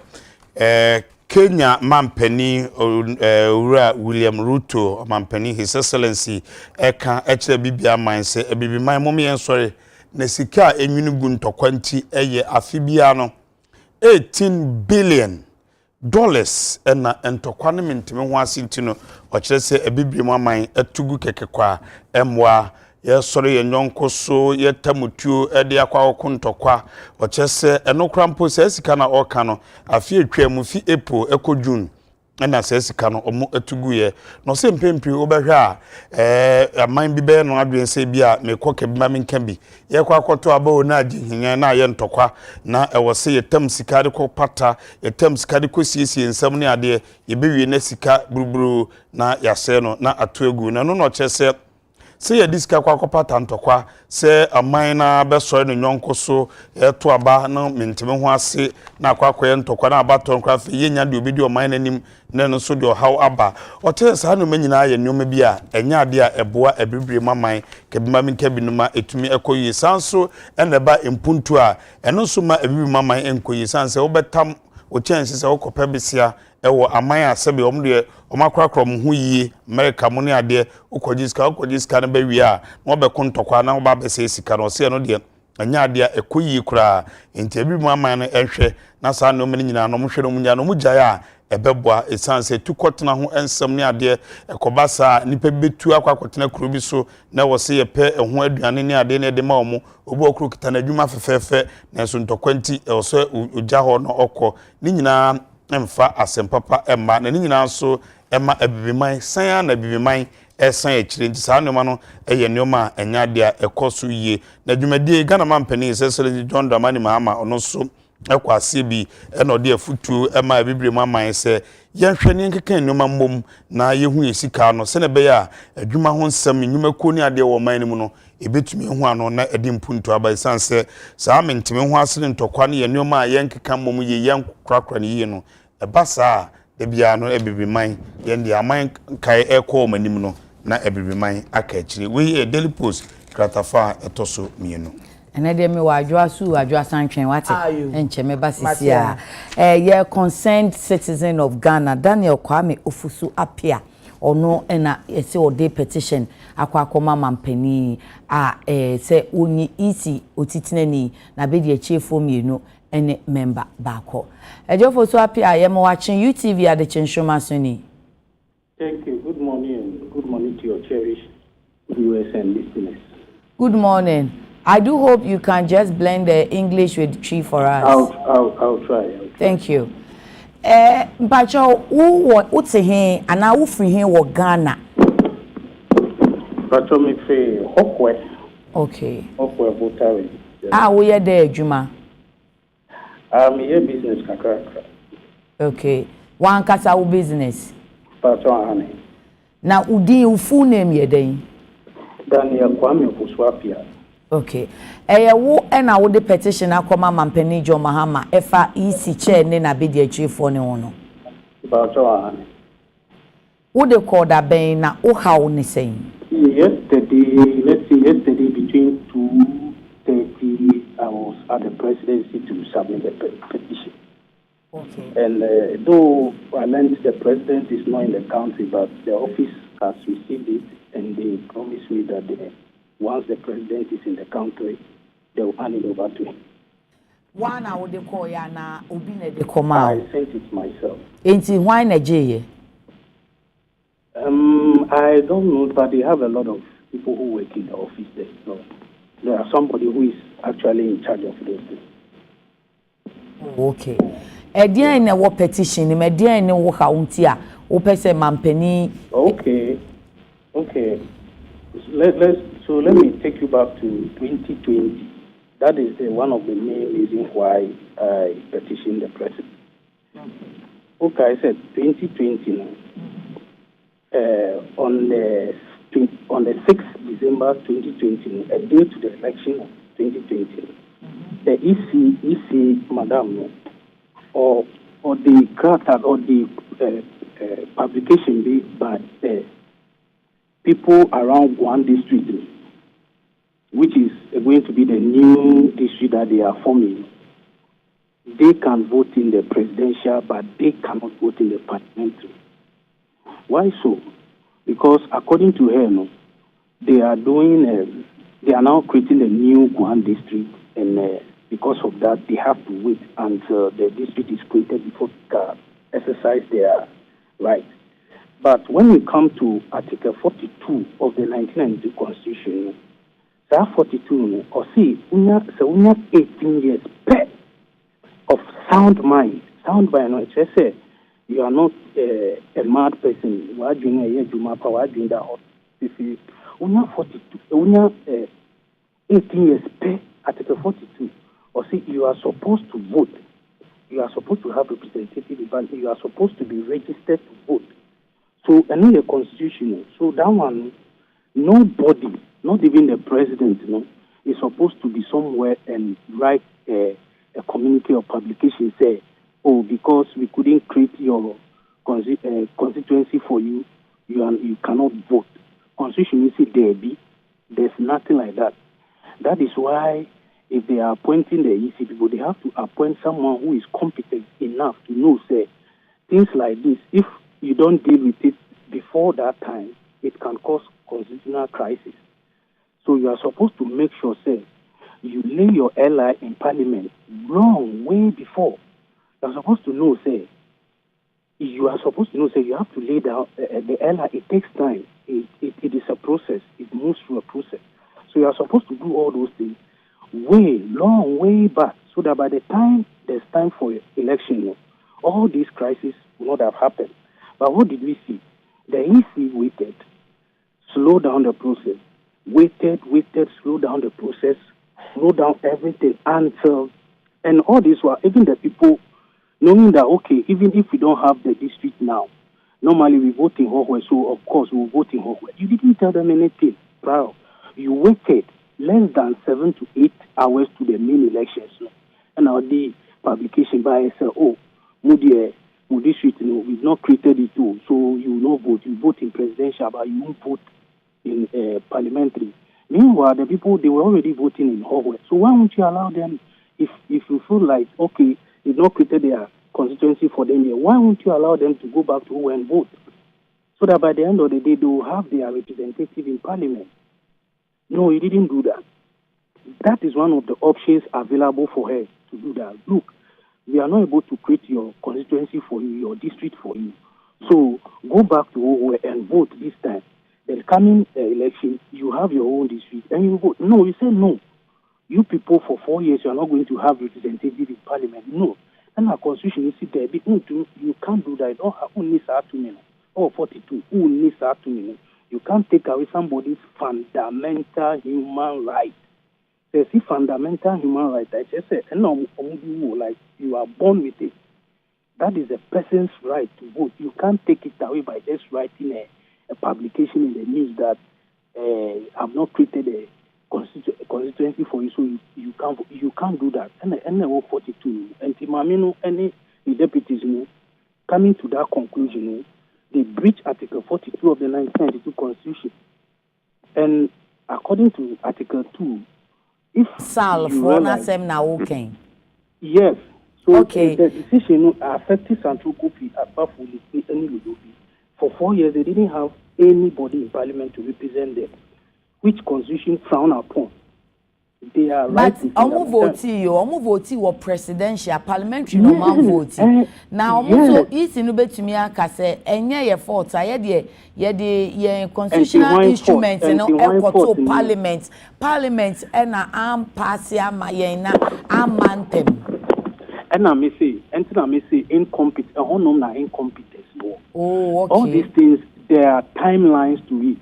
Kenya mampeni ura William Ruto mampeni His Excellency eka echere bibia man se bibi man momi en sorry na sika enwunu gu ntokwanti eye afibia no $18 billion ena ntokwa ne mentime ho asinti no o kire se ebibiri mu aman atugu kekekwa emwa ye sorry ye nyonko so ye tamutuo ede akwa okontokwa o chese eno krampo se sika na oka no afi etwa mu fi April eko June ena se sika no omo atugu ye no se mpempi obehwa aman bi be no adwen se bia mekoke bima menka bi ye kwa akoto aba na agihinya na ye ntokwa na ewo se ye tam sika de ko pata ye tam sika de ko siesie nsam ne ade ye bewie na sika buruburu na yase no na atoegu na no chese se ye diska kwa kopata ntokwa se aman na beso ne nyonko so eto aba na mentime ho ase na akwa ntokwa na abaton kwa fe yenya de obedi oman nanim na no so de how aba ote sa no manyina ye nyoma bi a enya ade a eboa ebibire maman kebima minka binuma etumi ekoyi sanso ene ba impuntu a eno so ma ebibire maman enkoyi sanse obetam o chance se okopa besia ewo aman asebe omde omakrakrom ho yie America mo ne ade okojiska na bawie a no be kontokwa na oba bese sika no se no de anya ade ekoyi kura enti ebi mu aman no ehwe na sa no mene nyina no mo hwe no munya no mugya a ebeboa esanse tukotena ho ensem ne ade ekobasa nipa betu akwakotena kuro bi so na wo se yepe ho aduane ne ade ne de ma omo obi okro kita na adwuma fefefe na so ntokwanti so oja ho no okọ ni nyina emfa asempapa emma na ni nyina so emma abibiman san na abibiman esan ekire nti saa no ma no eye neoma enya de ekoso yie na dwumadie Ghana mampani sesele John Dramani Mahama ono so ekwase bi eno de afutu ema abibre mu aman se yenhwe ne nkeka neoma mmom na yehu yesika no se ne be ya adwuma ho nsem nnwuma ko ni ade wo man ni mu no ebetumi hu ano na edi mpuntu aba sanse saa mentime hu asere ntokwa ne neoma yenkeka mmom ye yenkrakra ne yie no ebasa de bia no ebibiman yende aman kai ekọ manim no na ebibiman aka akire we Daily Post kratafa etoso mienu ene de me wadwa su wadwa santwen wate enche me basisi a ye concerned citizen of Ghana Daniel Kwame Ofusu Apia ono ena ese ode petition akwakoma mampani a se oni isi otitinani na be de chiefo mienu ene member bako Ofusu Apia ye mo watching UTV Adekye Nsroma soni. Thank you. Good morning and good morning to your cherished viewers and listeners. Good morning. I do hope you can just blend the English with Tree for us. I'll try. Thank you. Mpacho, who say he and now who free him wo Ghana? Mpacho me fe Okwe. Okay. Okwe Botari. We are there, Juma. I'm here business kakra. Okay. One kasa u business. Mpacho ane. Na udi u full name ye dey? Daniel Kwame Ofusu Apia. Okay. Wo na wo de petition akoma mampani John Mahama efa isi chair ne na be de achifo ne wono. Mpacho ane. Wo de call da ben na wo how ne say? Yesterday between 2:30 I was at the presidency to submit the petition. Okay. And though I learned the president is not in the country, but the office has received it, and they promised me that once the president is in the country, they will hand it over to him. One I would call ya na obine de koma. I sent it myself. Enti why Nigeria? I don't know, but they have a lot of people who work in the office there. So there are somebody who is actually in charge of those things. Okay. Dia na wo petition ni dia na wo kaunti a wo pese mampani. Okay. Let me take you back to 2020. That is one of the main reasons why I petitioned the president. Okay, I said 2020 now. On the 6th December 2020, a day to the election of 2020, the EC Madam, or the character or the publication made by people around one district, which is going to be the new district that they are forming. They can vote in the presidential, but they cannot vote in the parliamentary. Why so? Because according to her, they are now creating a new Guan district, and because of that, they have to wait until the district is created before they can exercise their right. But when we come to Article 42 of the 1992 Constitution, that 42, or see, we have 18 years of sound mind. Sound mind, no, just say you are not a mad person. We are doing a year, we are doing that. We have 42, we have 18 years Article 42. Or see, you are supposed to vote. You are supposed to have representative, but you are supposed to be registered to vote. So, I know the constitution. So that one, nobody, not even the president, is supposed to be somewhere and write a communique or publication say, oh, because we couldn't create your constituency for you, you cannot vote. Constitution is there's nothing like that. That is why if they are appointing the EC people, they have to appoint someone who is competent enough to know, say, things like this. If you don't deal with it before that time, it can cause constitutional crisis. So you are supposed to make sure, say, you lay your ally in parliament long, way before. You are supposed to know, say, you are supposed to know, say you have to lay down the LI. It takes time. It is a process. It moves through a process. So you are supposed to do all those things way back, so that by the time there's time for election, all these crises will not have happened. But what did we see? The EC waited, slowed down the process, waited, slowed down the process, slowed down everything until, and all this while even the people knowing that, okay, even if we don't have the district now, normally we vote in Hohwe, so of course we'll vote in Hohwe. You didn't tell them anything prior. You waited less than 7 to 8 hours to the main elections. And now the publication by say, oh, Moody district, we've not created it too, so you will not vote. You vote in presidential, but you won't vote in parliamentary. Meanwhile, the people, they were already voting in Hohwe. So why won't you allow them, if you feel like, okay, you've not created their constituency for them here, why won't you allow them to go back to Hohwe and vote? So that by the end of the day, they will have their representative in parliament. No, he didn't do that. That is one of the options available for her to do that. Look, we are not able to create your constituency for you, your district for you. So go back to Hohwe and vote this time. The coming election, you have your own district and you vote. No, you say no. You people for 4 years, you are not going to have representatives in parliament. No. And our constitution is there. You can't do that. You don't have only 2 minutes or 42. Only 2 minutes. You can't take away somebody's fundamental human right. They see fundamental human right. I just said, like you are born with it. That is a person's right to vote. You can't take it away by just writing a publication in the news that I've not created a constituency for you, so you can't do that. And 42 and Timamino, any deputies coming to that conclusion, they breach Article 42 of the 1992 Constitution. And according to Article 2, if yes, so okay. The decision affected Central Kofi for 4 years. They didn't have anybody in parliament to represent them, which constitution frown upon. They are right. But omu voti or presidential parliamentary no man voting. Now omu so isi no betumi aka say enye ye fault ye constitutional instruments no ekoto parliament na am pass ama ye na amantem. And I may say incompetent, incompetence. Oh, okay. All these things, there are timelines to it.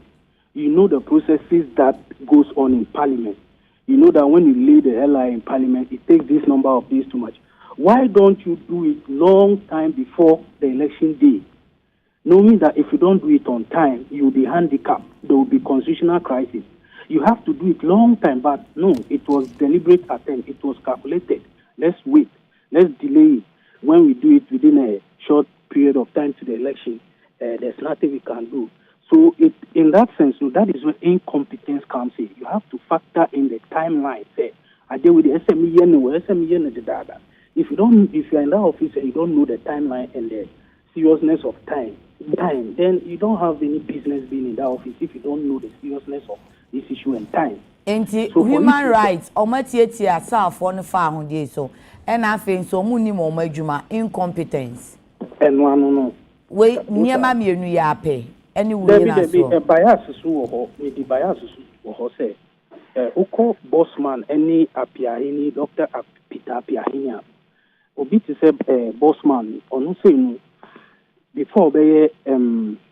You know the processes that goes on in parliament. You know that when you lay the LI in parliament, it takes this number of days too much. Why don't you do it long time before the election day? Knowing that if you don't do it on time, you'll be handicapped. There will be constitutional crisis. You have to do it long time, but no, it was deliberate attempt. It was calculated. Let's wait. Let's delay it. When we do it within a short period of time to the election, there's nothing we can do. So in that sense, that is where incompetence comes in. You have to factor in the timeline. Say, I deal with the SME. If you're in that office and you don't know the timeline and the seriousness of time, then you don't have any business being in that office if you don't know the seriousness of this issue and time. So human rights, omatieti self on the so and I think so minimum majuma incompetence. And no. We near mammy nu yape. Anyway, a bias the bias say Oko Bossman any Apiahini, Dr. Peter Apiahina. Obi to say Bossman on saying before they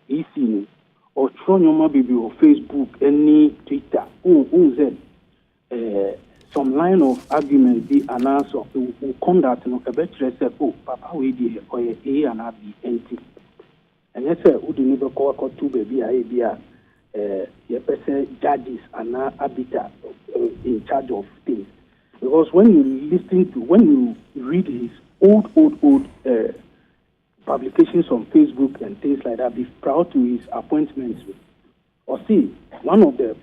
EC or Tronoma Baby or Facebook, any Twitter, some line of argument be an answer who conduct no better say, oh, Papa, we did or A and A be empty. And let's say, who do you never call two baby, your person judges and arbiter in charge of things. Because when you read his old publications on Facebook and things like that, be proud to his appointments with. Or see, one of the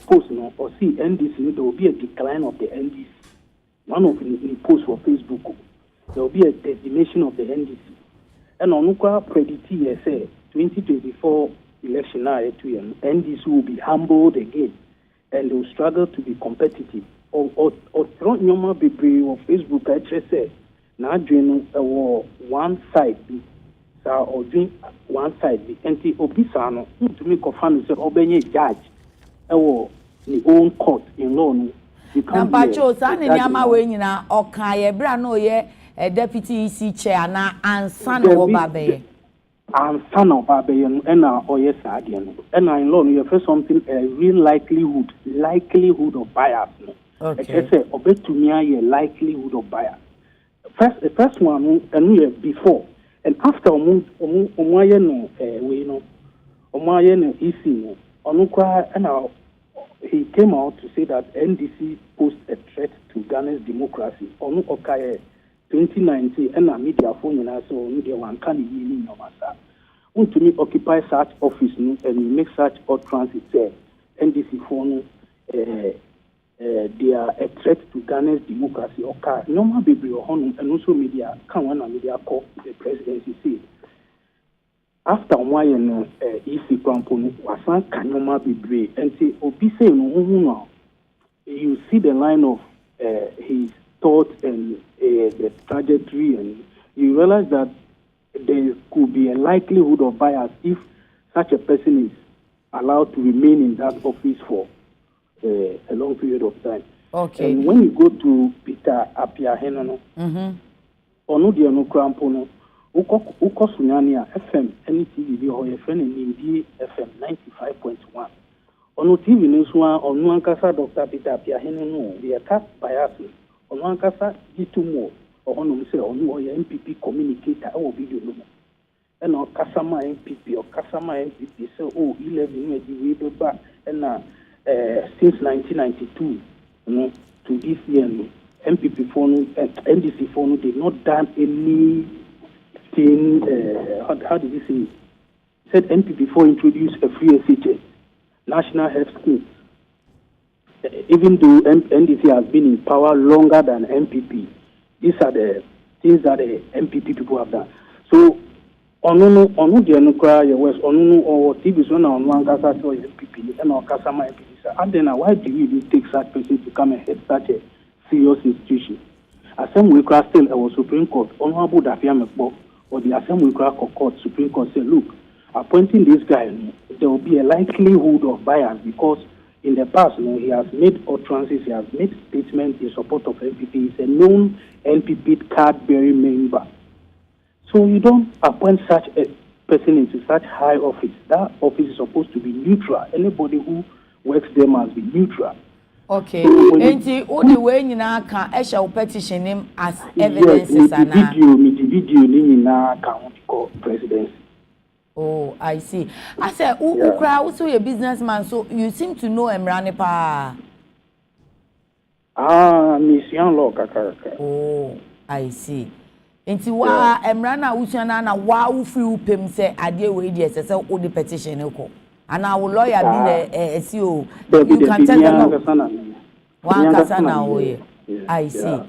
posts, or see NDC, there will be a decline of the NDC. One of the posts for Facebook, there will be a decimation of the NDC. And on predict 2024 election now, NDC will be humbled again, and they will struggle to be competitive. Or Nyoma Bebre or Facebook, I just say, now one side or doing one side the anti obisano to make a fan say obenye judge the own court in law. You can't be Nyama we nyina oka ye bra no ye deputy EC chair na ansa no obabe ansa no obabe and oye sadie no and in law you first something a real likelihood of bias no. Okay. I say obetumi aye likelihood of bias. The first one and before and after omoye no we no omoye no EC no onukwa and he came out to say that NDC posed a threat to Ghana's democracy. Onu okaye 2019 and a media phone and so media one can really no matter. Want to me occupy such office and make such utterances say NDC phone they are a threat to Ghana's democracy. Okay, normal baby or and also media can one media call the presidency say. After one EC Crampon was one Kanyoma Bibre and say Obise no you see the line of his thoughts and the trajectory and you realize that there could be a likelihood of bias if such a person is allowed to remain in that office for a long period of time. Okay. And when you go to Peter Apia Henono, Onudiano Crampono, Uko Sunyania FM, any TV or a friend in India FM 95.1. On TV news one on Nuankasa Dr. Peter Apia Henono, the attack bias on Nuankasa G2 or on say on your MPP communicator or video no. And our Kasama MPP or Kasama MPP say 11 years back and since 1992 to this year MPP phone and NDC phone did not done anything how did he say it? Said MPP phone introduced a free SHS national health scheme even though NDC has been in power longer than MPP. These are the things that the MPP people have done. So onu the anukra West onu or TV so na onu ankasa so MPP and Kasama MPP. And then why do you even take such person to come and head such a serious institution? Assembly Cross still our Supreme Court Honorable Dafia Mekbo or the Assembly Cross Court Supreme Court said, look, appointing this guy, there will be a likelihood of bias because in the past, he has made utterances, he has made statements in support of MPP. He's a known NPP card-bearing member. So you don't appoint such a person into such high office. That office is supposed to be neutral. Anybody who works there must be neutral. Okay. And the only way you can issue petition him as evidence is an video can presidency. Oh, I see. I said, also a businessman, so you seem to know Emrani pa. Mission law kakaraka. Oh, I see. Enti wa Emrana usana na wa ufi upem se adie we dey say o the petition ko. And our lawyer be SEO. You can tell them one kasana oye. I see.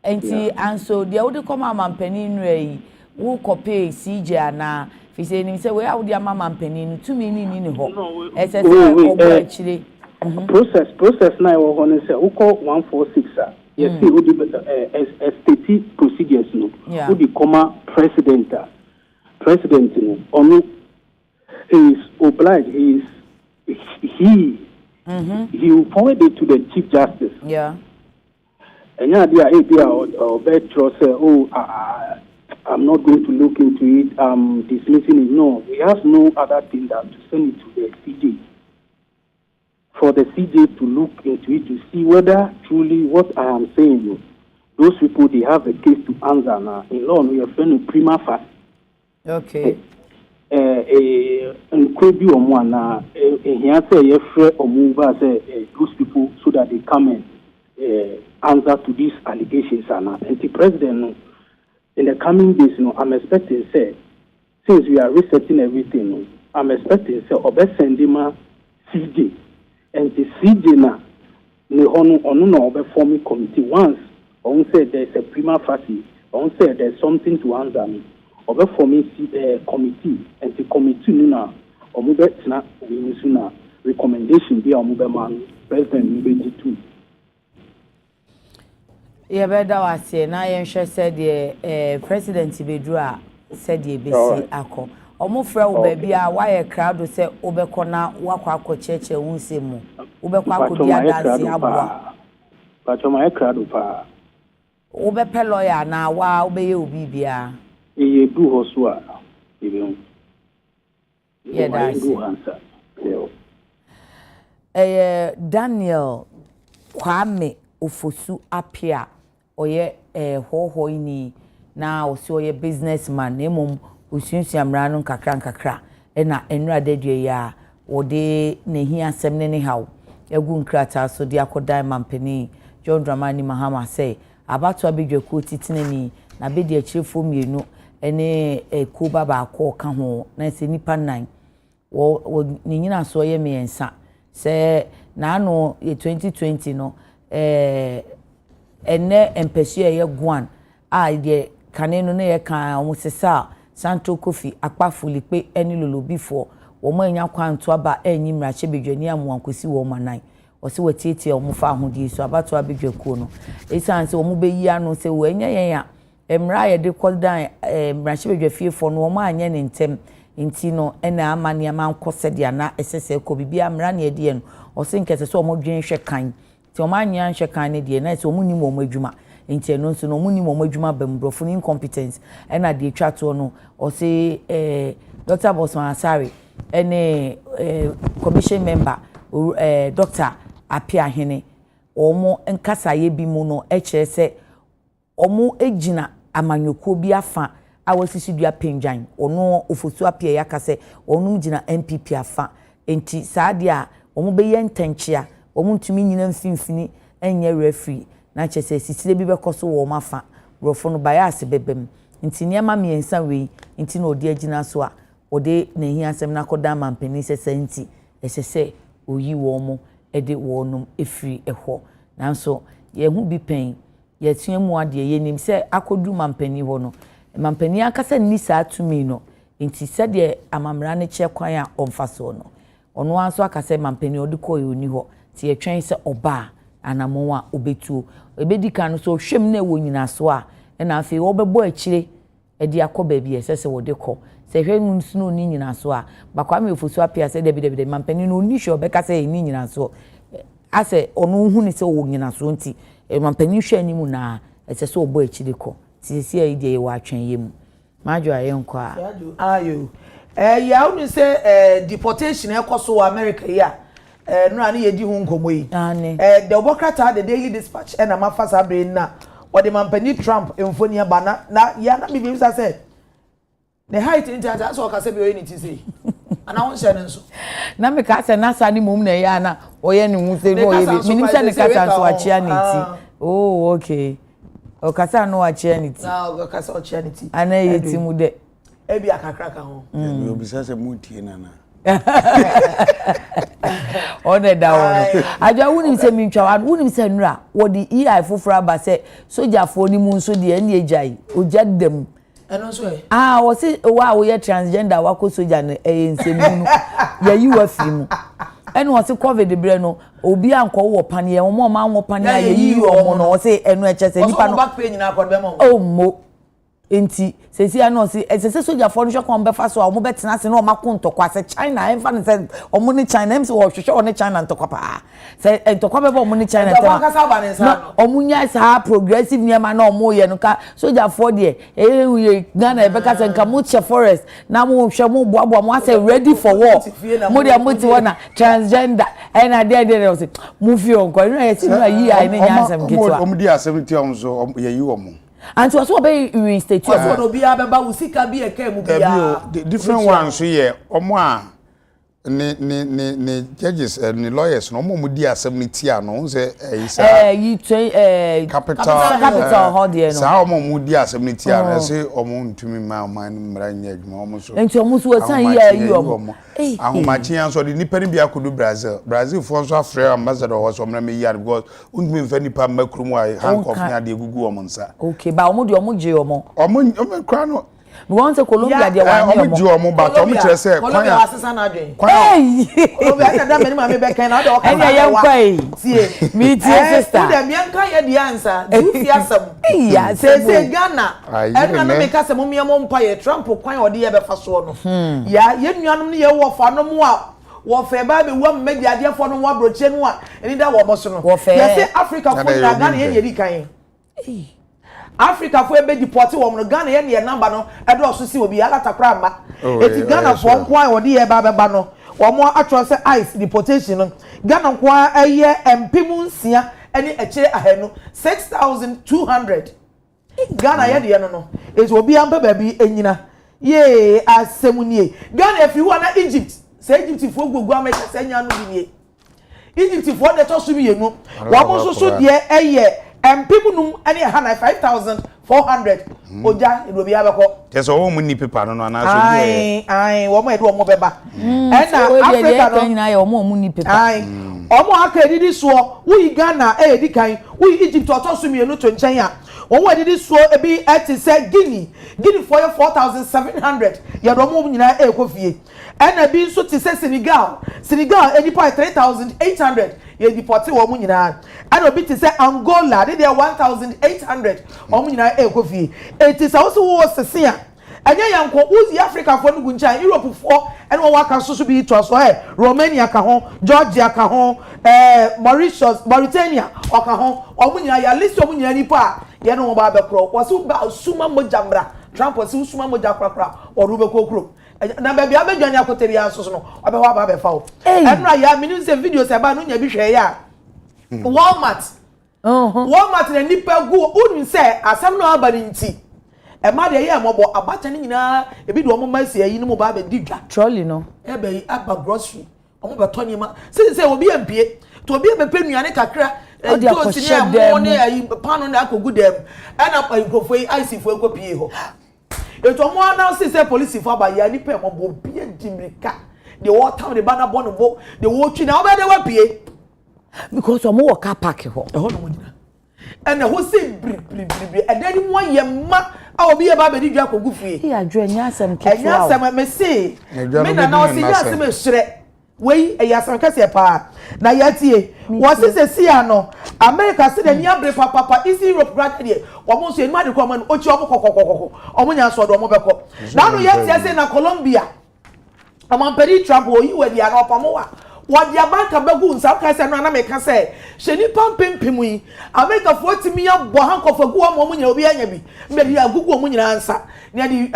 Enti and so the would come amampani nwe wo copy CJ na fi say ni say we a would amampani no tumi ni ho. Ese say process na wo ho ne say wo call 146 yes see wo the state procedures no wo the comma president no onu is obliged he will forward it to the Chief Justice. Yeah. And yeah, say, I'm not going to look into it. Dismissing it. No, he has no other thing than to send it to the CJ. For the CJ to look into it to see whether truly what I am saying, those people they have a case to answer now. In law, we are friend prima facie. Okay. And could be on one here say those people so that they come and answer to these allegations and the president in the coming days I'm expecting say since we are resetting everything I'm expecting say obesendima CJ and the CJ na no forming committee once on said there's a prima facie on said there's something to answer me over forming committee and the committee now omubetna we suna recommendation be omubeman president Mbeji yeah better was say na yen hwe said the president Bedru a said ye besi ako. Omo frɛ wo baby a why crowd say obekɔ na wakɔ akɔkyerɛkyerɛ wo nsɛm obekɔ akɔdi adanse aboa pato my crowd pa obepɛ lawyer na wa obeye obi bia ye du hoso a ebe yeah that's Daniel Kwame Ofosu Apia oye hohoini na osi oye businessman nemom osunsu amra no kakra na enura dedue ya wode nehi asem ne haw egu nkrata so de akodan mampani John Dramani Mahama say abato abedwako titinani na bedi akirefo mienu ene kuba ba ko ka ho na se nipa 9 wo ni nyina so ye miensa se na ano 2020 no ene empesi ye guan a de kanenu ne ye kan omo sesa Santo Kofi akpafulipe eni lolobifo wo ma nya kwanto aba enyi mrache bedwani amuankosi wo manan osi wetietie omo fa ahodi so abato abedwako no esanse omo beyi ano se wo enya yen ya emra ye de kodan mrache bedwafiefo no omo anya ne ntem nti no ena amane amankose de na esese ko bibia mra ne de no osi nkese so omo dwen hwe kan ti omo anya hwe kan ne de na se omo nim omo adwuma nti no so no omo nim omo adwuma bembrofo ni incompetence ena de twato no osi Dr. Bosman Asari ene commission member Dr. Apia Hene omo nkasa ye bi mu no ekire se omo ejina amanyoko bi afa awasisi dua penjan ono Ofosu Apia yakase ono jina MPP afa enti saade a omo be ye ntanchia omo ntumi nyina mfimfini enye referee na chese sisire bi bekoso wo mafa brofo no bias bebem enti niam miensa we enti no odi agina so a ode na hi asem na koda mampani sese enti esese oyi wo mo ede wo nom efiri eho nanso ye hu bi pen ye tuamu ade ye nim se akodu mampani ho no mampani akasa ni saa tumi no enti se de amamra ne che kwan a omfaso no ono anso akasa mampani odiko yoni ho ti ye twen se oba anamon a obetuo ebedika no so hwem na wo nyina so a na afi wo bebo akire edi akoba bi esese wo de ko se hwenu nsuno ni nyina so a Bakwame Ofosu Apia se de mampani no ni hwe obeka se ni nyina so ase onu hu ni se wo nyina so nti mampani hwe animu na esese obo akire ko sisi ayi de wa atwen yem majo ayenko a ayo ya unu se deportation ekoso America ya no ani yedi hu nkomo yi the Obokrata the Daily Dispatch na mafasa brain na odi mampani Trump emfoni aba na ya na bibi bisa se the height internet so ka se bi oyini ti sei ana won se nso na me ka se na sa ni mum na ya na oye ni hu se no oye minim se ne ka sa so achia ni ti oh okay o ka sa no achia ni ti na o ka sa achia ni ti ana ye ti mu de e bi akakra ka ho yo bisa se mu tie na na one da wono aja wunim se mintwa wunim se nura wodi EI fofora ba se sojafo ni mu nso de ene ejai ojadem eno so e wo se wa wo ye transgender wa ko soja no ensemu no ya yi wa firi mu eno wo se covid bre no obi anko wo pane ye mo ma wo pane ya yi wo no wo se eno eche se nipa no back page na akọ be mo oh mo enti sesi ano si esese soja for no hwekon be fa so a mo betena se no ma ko ntokwa se China enfa ne se omo ni China em se wo hwehwe oni China ntokwa pa se ntokwa be omo ni China ntokwa ka sa ba ne sa no omo nya sa progressive niema na omo ye no ka soja for there ye Ghana e be ka se nka mo che forest na mo hwe mo boabo mo ase ready for war mo dia mo ti wona transgender and na there say mo fi onko no ye ti no yi ai ne nya asem kitwa omo di asem ti on so ye yi omo and so be reinstate so no bia be ba usika bi e ka mu bia different ones so ye omo a ne judges ne lawyers no omo di asem ni ti ano say capital hold here no sa omo di asem ni ti ano say omo ntumi ma man mra nya adwuma omo so enti omo so san yi omo ahomachi an so di nipa ni bia kodu Brazil for so afre ambassador ho so mra me yard because undumi mfa nipa makrum a handcuff nya de gugu omo nsa okay ba omo di omo je omo kwa no We want to Colombia dey one year. Omo but omo kire say Colombia asesa na adwen. Hey. Colombia na da mani ma me be kan na do o kan. Enya yem kwai. Tie. Me tie sister. Wo dem yan kan ye di answer. Du fi asem. Iya, say Ghana. E na no me ka se mo me mo mpa ye Trump kwan ode ye be fa so no. Ya ye nuanom ne ye wo fa no mo a wo fe ba be wo mmedi ade fo no wo abroche no a eni da wo mo so no. Ye say Africa fo na Ghana ye ye di kan. Africa for ebe deport wo no Ghana ye ne number no edo so si obi ala takra ma eti Ghana for nkwan wo de ye ba beba no wo mo atro se ice deportation no Ghana nkwan eye empemu nsia ene ekire ahenu 6200 Ghana ye de no eti obi ampa ba bi enyina ye asemunie Ghana if you na Egypt say Egypt for gogu America say nya no bi nie Egypt for de to so bi yenu wo mo so de eye people num any 5400 oja e do bia be ko yes o mu ni paper no na so ai wo mo e do mo beba e na Africa no nyina ye wo mo ni paper ai o mo aka edidi so wo Ghana e edi kan wo Egypt otoso mienu to nchen a wo mo edidi so e bi eti say Guinea for 4700 ye do mo nyina e ko fie e na bi so ti say Senegal edi pa 3800 ye deport wo mu nyina and obi ti say Angola they are 1800 wo mu nyina e ko fie eti sa wo sese a anya yanko uzi Africa for no guncha Europe for and wo waka so bi to so Romania ka ho Georgia ka ho Mauritius Mauritania o ka ho wo mu nyina ya list wo mu nyina ni pa ye no ba be kro wo so ba suma mojambra Trump wo suma moja krakra wo ru be kokro na ba bia be dwan akote bia so no obe wa ba be fa o enra ya mini se video se ba no nya bi hwe ya Walmart na nipa go unu se asam no abani nti e ma de ye mobo abata ni nyina e bi do mo ma se yi no mo ba be didwa trolley no e be aba grocery omo be to ni ma se obi empie to obi be penuane kakra do si ne mo ne ayi pano na akogu dem e na microfo yi ice fo ekopie ho eto mo na se police fo aba ya ni pe mo bo bia dimrika the water the banner born bo the watch na oba de wa pie because omo wo car park ho e ho no mo nyina ene ho se bri e dani mo ye ma a obi e ba be di dwa kogu fie e adwo anya asem ketua anya asem me se me na o se ya asem ehre wei e ya asem kase pa na ya tie wo se si ano America se de ni abre papa East Europe grad de wo mo so enu ade ko ma ochi omo kokokokoko omo nya so do omo be ko na no ya tie se na Colombia amampedi Trump wo yi we dia na opamo wa wadi abanka begu nsa ka se no na me ka se sheni pampempem yi America fo timi ya bo hankofa gu o mo nya obi anya bi me dia agugu o mo nyina ansa ne di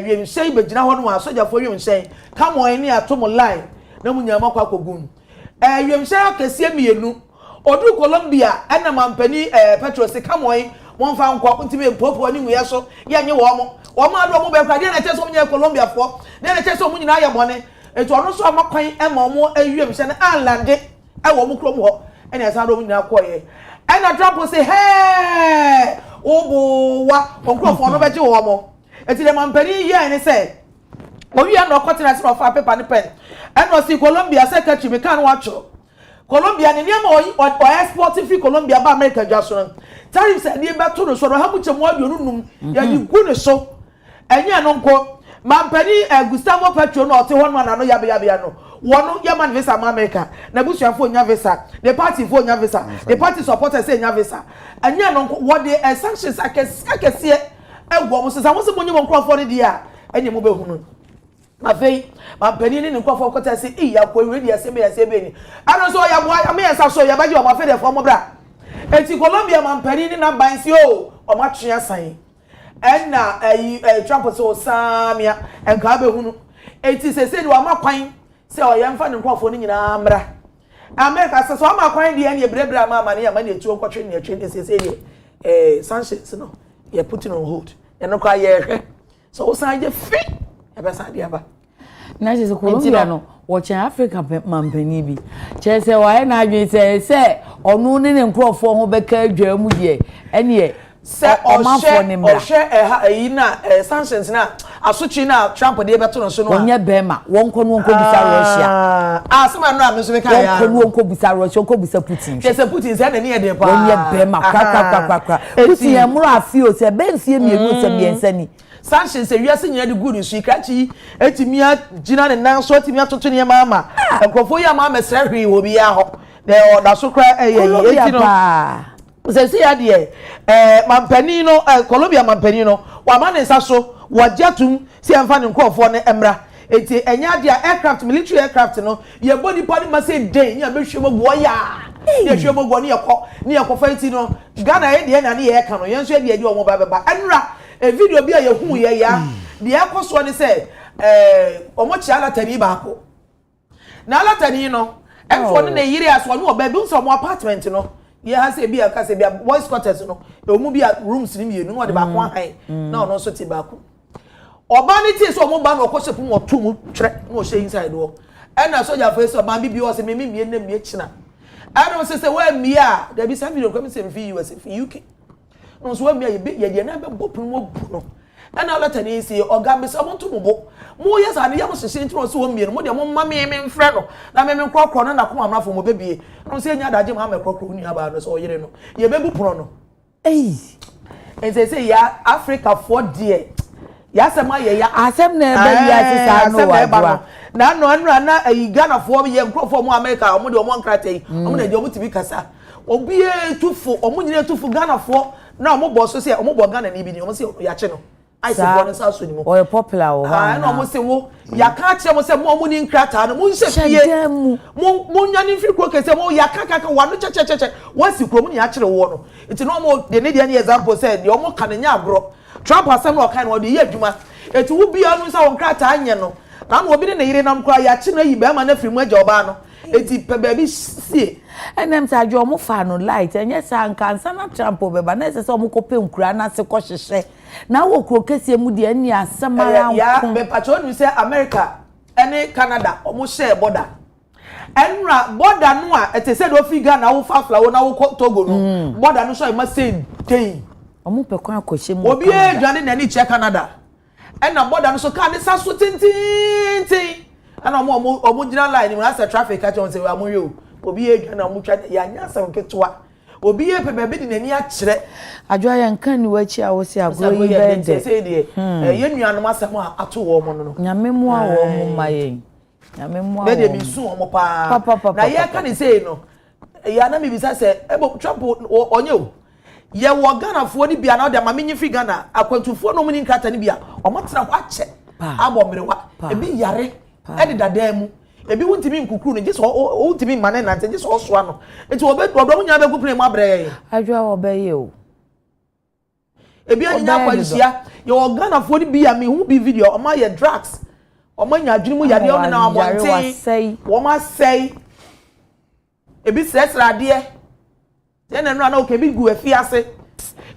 wiem sei be gina ho no asoja fo wiem sei come on ni atom line na mu nya makwa kogun wiem sei akese mienu odu Colombia na mampani Petro se come on won fa nkwa ntimi popo ni nwe so ye nye wo mo ado mo be kwa de na che so mo nya Colombia fo de na che so mo nyina ya bone eto ono so amakwan ema mo awiem se na alande e wo mo krom ho e na sa do mo nyina koye e na Trump say hey obo wa onkrofo no beje wo mo eti de mampani ye ni say owi na okotena se fa paper ni pen e no si Colombia secretary me kan wa cho Colombia ni niam o export fi Colombia ba America jaso tariffs e be to no so no ha mu chemu aduonu num ya di gu ne so enya no nko mampani Gustavo Petro no ote hono na no yabe no wono yaman visa America na busuafo nya visa the party fo nya visa the party supporters say nya visa anya no what the sanctions akese egwo mo sesa mo se monye mo nkrofo ne dia anya mo be hunu afei mampani ni nkrofo kota se iya ko we dia se me ya se be ni ano so ya boa me ya sa so ya baji o ma fe de fo mo bra eti Colombia mampani ni na bansi o ma twea san enna Trump so samia enka be hunu eti se de wa makwan se o ye mfa ne nkrofo ni nyina mra America se so makwan de ene brebra ma ne ya ma ne etu nkotwe ne etwe se de sanctions no ye put it on hold ye no kwa ye hwe so san je fi e be san de aba na je se Colombia no watching Africa mampani bi che se wa na adwe se onu ne nkrofo ho be ka adwa mu de ene se ohwe na sanctions na asochi na Trump de beto no so no onye bema wonko bisa Russia asema no am so be kan ya wonko bisa Russia wonko bisa Putin se Putin se na ne de pa onye bema kwa Putin emro afio se bensie mienu se biensa ni Sanchez say wiase nya de good nsu krachi etimi agina ne nan so etimi atoto ne mama enkrofo ya mama mesra hwi wo bia ho na oda so kra etino say see ya de mampani no Colombia mampani no wa ma ne nsa so wa jatum si emfa ne nkrofo ne emra eti enya dia aircraft military aircraft no ye body body ma say day nya be hwemo boya ye hwemo go ne yakọ fanti no Ghana ye de na ne ye ka no ye nso ye de omo ba anura a video bi a ye hu ye ya de yakoso ne say omo chi ala tani ba ko na ala tani no emfo ne yiri aso no oba bi nso omo apartment no ye ha say bi aka say bi boys quarters no omu bi rooms ni mienu no de ba ko han na ono so ti ba ko oba ni ti so omo ba no ko shepu mo tu mu tre no she inside wo e na soldier face oba bi o se me mie na mie china I don't say where me are there be some video come say for US for UK no so where me ye de na be bopun mo bu no and all that any say oga be some to mo mo yes and ya mo se ntro so me no mo de mo ma me mfre no na me krokro no na ko amra fo mo bebie no say nya daje ma me krokro unu aba no so yire no ye be bu puno no and say ya Africa for there ya sema ye ya asem na be ya sisa no wa na na Ghana for ye nkrofo mu America omo de omo nkratai omo na de omo tibi kasa obi etufo omo nyine etufo Ghana for na omo bo so say omo bo Ghana ni bi ni omo say ya che no I say born sa so ni mo o popular o ha na omo say wo ya ka che mo say mo omo ni nkrata no mo nse fie mo nya ni firi kro kese mo ya ka wa no che wasi kro mo ni ya kire wo no enti no omo de ne de ni example say de omo kan nya agro Trump asem no kan wo de ye adwuma eti wo bia no sa wo nkrata anye no na no obi ne yire nam kra ya chi na yi be ma na firi mu agya oba no eti pe ba bi sie enem sa adwo mo fa no light enye sa nkansa na Trump obeba na se so mo kope nkura na se ko hwehwe na wo kro kese mu de ani asamara ya be patro nu se America ene Canada omo share border enra border no a ete se do figa na wo fa flawo na wo Togo no border no so e ma same day omo pe kwa akohye mu obi e dwane na ni che Canada ena border no so ka ne sa so tintin ana omo gina line na say traffic catch on say we amoyo obi e dwane na omo twa ya nya sa nketoa obi e pepe bi de nani a kire adwa ya nkan ni wachi a wo si agro yi be de say de ye nuanom asem a ato wo mo no nyame mu a wo mo maye nyame mu a wo de bi su omo pa na ye ka ni say no ya na me bi say ebo Trump onye o ye wo Ghana fo ni bia na de ma menyi fi Ghana akwantufo no muni nkata ni bia o matena kwa che abo merewa ebi yare e de dada mu ebi wuntimi nkukuru ne jeso o wuntimi mane na nte jeso so ano enti obe odo nya be kupre mu abre adwa obe ye o ebi anya kwansia ye wo Ghana fo ni bia me hu bi video o ma ye drugs o ma nya adwene mu yade o na abonten wo ma sei ebi sesra de tena no na okebi gu afiase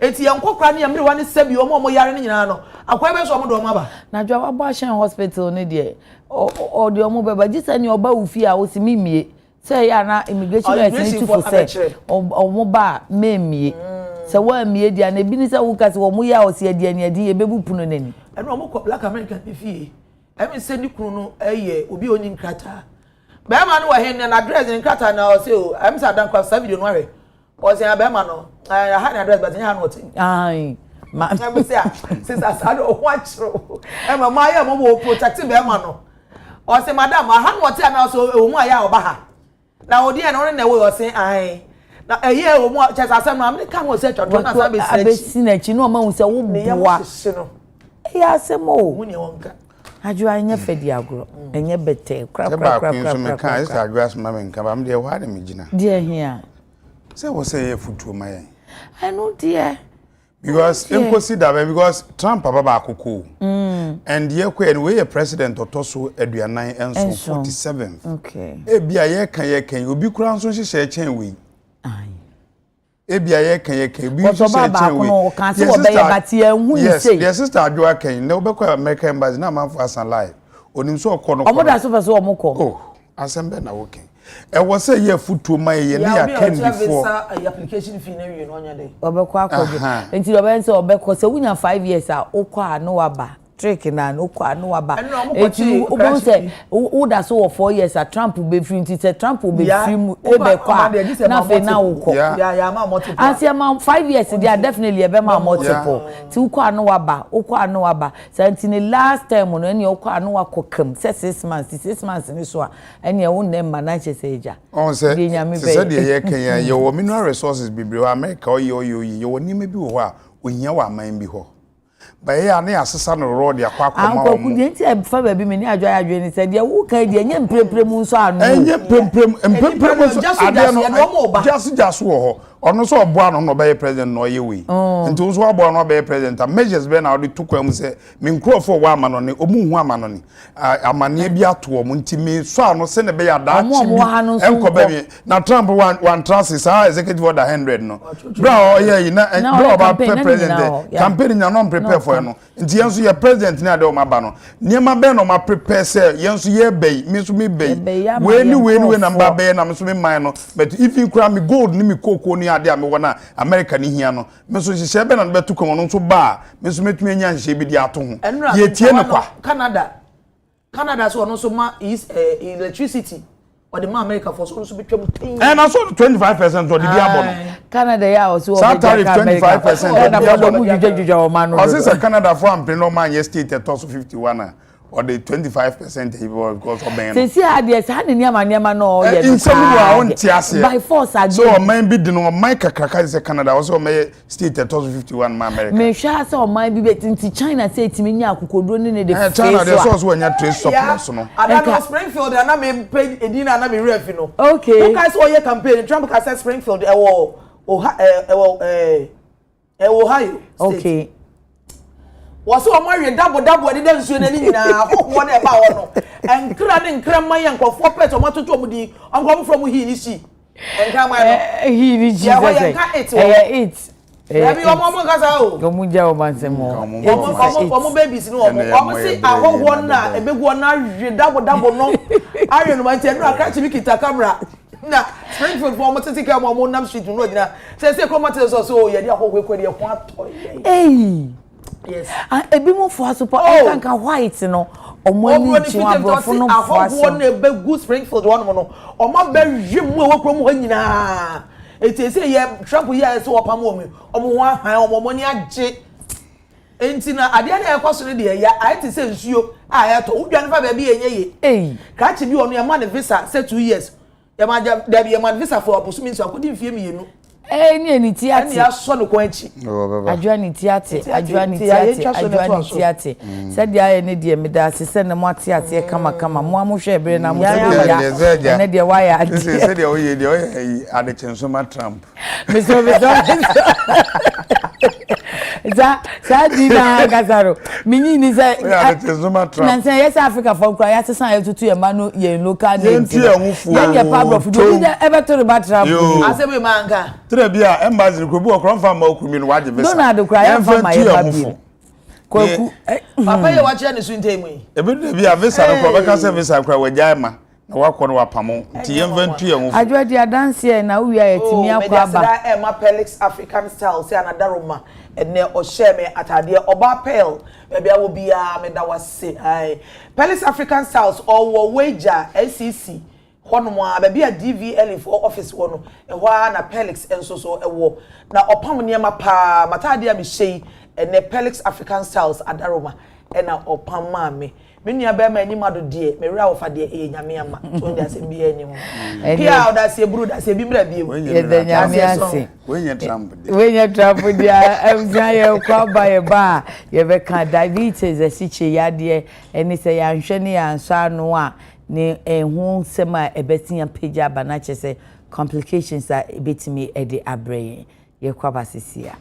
enti yankokra ne yamre wane sabi omo yare ne nyina no akwa be so omo do maba na dwa wabo Ashan hospital ne de o de omo beba jisa ni oba ufi a osimimie se ya na immigration right for say omo ba memie se wa mie dia na bi ni se wo kase wo mo ya o se dia ne di e bebu puno nani eno omo ko Black American be fie emi se ni kunu no eye obi oni nkrata be ma no wa hen na address ni nkrata na o se o emi sa dan kwa sa video no are o se abema no I had an address but nya no tin ai ma me say since I don't watch e ma ma ya mo protect be ma no o se madam I had what na so o mu aya oba ha na odi e no na we o se ai na eye o mu chesa asem na me kan o se twodwo na sa be si na chi no ma hu se wo boa e ya asem o hu ne wonka adwo anya fedi agro enye bete kra kan isa adwas ma me nka ba me de wa de me gina de hia say we say futu ma yen I know dear because consider because Trump baba akoko and ye kwa and we president otoso aduanan enso 47th okay e bia ye kan obi kura nso hye chen we ai e bia ye kan obi hye chen we o kan se obe ye batie hu ni say yes sister adwa kan na obekwa American embassy na man for asan live onim so okọ no omo da so so omukọ oh asembe na woken e wo say ye futu ma ye na ya kan before application fee na wi no nya dey obekọ akoje enti obekọ se wunya 5 years a okọ a no waba trick na no kwa no aba eti ubon say who da so 4 years a Trump be free nti say Trump be free mu e be kwa na fe na wo ya ma multiple as ya ma 5 years they are definitely e be ma multiple ti ukwa no aba say nti the last time no ene ukwa no akokam say 6 months ni so a ene wo nem ma na che say eja on say de ye kan ya yo mineral resources bibre wa America yo yo ni me bi wo a ohia wa man bi ho ba ya na asesa no road ya kwa ma wo ku de nti e fa ba bi me ni adwa ni say de wo kan de enye mpremprem nso anu enye premprem just wo ho ono so oboa no be president no ye we nti wo so oboa no be president measures be na odi tukwam say me nkrofo wa ama no ne omu hu ama no ne amane bi ato mo nti me so ano se ne be ya da chi enko ba bi na Trump one trust sa executive order 100 no bra o ye na bra ba president campaign nya no prepare for no nti yenso ye president ni ade o maba no niema be no ma prepare say yenso ye be me so me be we ni na mba be na me so me man no but if you cry me gold ni me koko ni ade ame wona America ni hia no me so hihye be na be to komo no so ba me so metumi anya hihye bi di ato ho ye tie ne kwa Canada so no so ma is electricity or the America for so betwem and also 25% for the diabono Canada ya also South tariff 25% na for mu jujuju o ma no also Canada for am no man yes state at 51 or the 25% because of ben say ade say ne niama no ye in some wa on tiase by force again so man bi di no man kakraka say Canada also may state at 51 ma America me sha say o man bi betinti China say timi nya akokodro ne de China dey so anya trade surplus no Adana Springfield na me pay edina na me ref no okay who guys all your campaign Trump ka say Springfield Ohio okay waso o mawe double de nsuo na ni nyina ho na e ba wo no enkra ne nkra man ya nkofo pet o matoto mu di onkom from he ni si enkra man no he ni ji it Ebi omo kasa o go mu ja o banse mo omo babies no omo si ahoho na ebegu na hwe double no aye no man tie no akra bi kita camera na Springfield for omo tete ka omo nam street no dina say chromatins so ye di ahoho ekwede e kwa to yes ebi mo fo support kanka white no omo ni chi abrofo no fo na ebegu Springfield one no omo be hwemu e wokro mu ha nyina eti say ye Trump ye so opam omo ho ahan omo ni age enti na ade na ekoso ne de ya ati say nsuo a ya to udwan fa ba bi enye ye ka chi bi onu ya man visa say 2 years ya ma da bi ya man visa for oposumi nso akodi mfie mienu ni tiate ya so no kwa echi adwa ni tiate said ya ne de me da se ne mo tiate kama mo amohwe ebere na mo ya ne de wa ya se de oye de oye Adekye Nsroma Trump Mr. Sa dina gazaro minyi ni say Adekye Nsroma Trump na say yes Africa for kra ya sesan ya tutu e ma no ye local name ya pablo fu do ebe to ba Trump asebe manga bia embassy ko bi okron fa ma okumi no waje visa Donald kra ya fa ma ya bi kwaku papa ye wache ne sunte mu ebe bia visa no ko be ka se visa kra wagya ma na wakọ no wapamo ti yemventu ye mu adwadi adanse na wi ayetimi akwa ba ma Pelix African style se anadaroma ene o sheme atade oba pel bia wo bia me da wase ai Pelix African styles owo wager SEC hono a bia DVL for office wono ehwa na Pelix enso ewo na opam niema pa matade a me shei ene Pelix African styles adaroma ena opam ma me nua ba ma enim adodie me wura wofa de e nyame ama to de ase bi enim pia da se buru da se bi mra bi e de nyame ase wenye Trump dia emza ye kwa ba ye ba ye be kan diabetes asiche yade eni se ya nhwe ne ya nso anu a ne ehun sema ebetia page aba na che se complications a ebetimi e de abre ye kwa ba sisia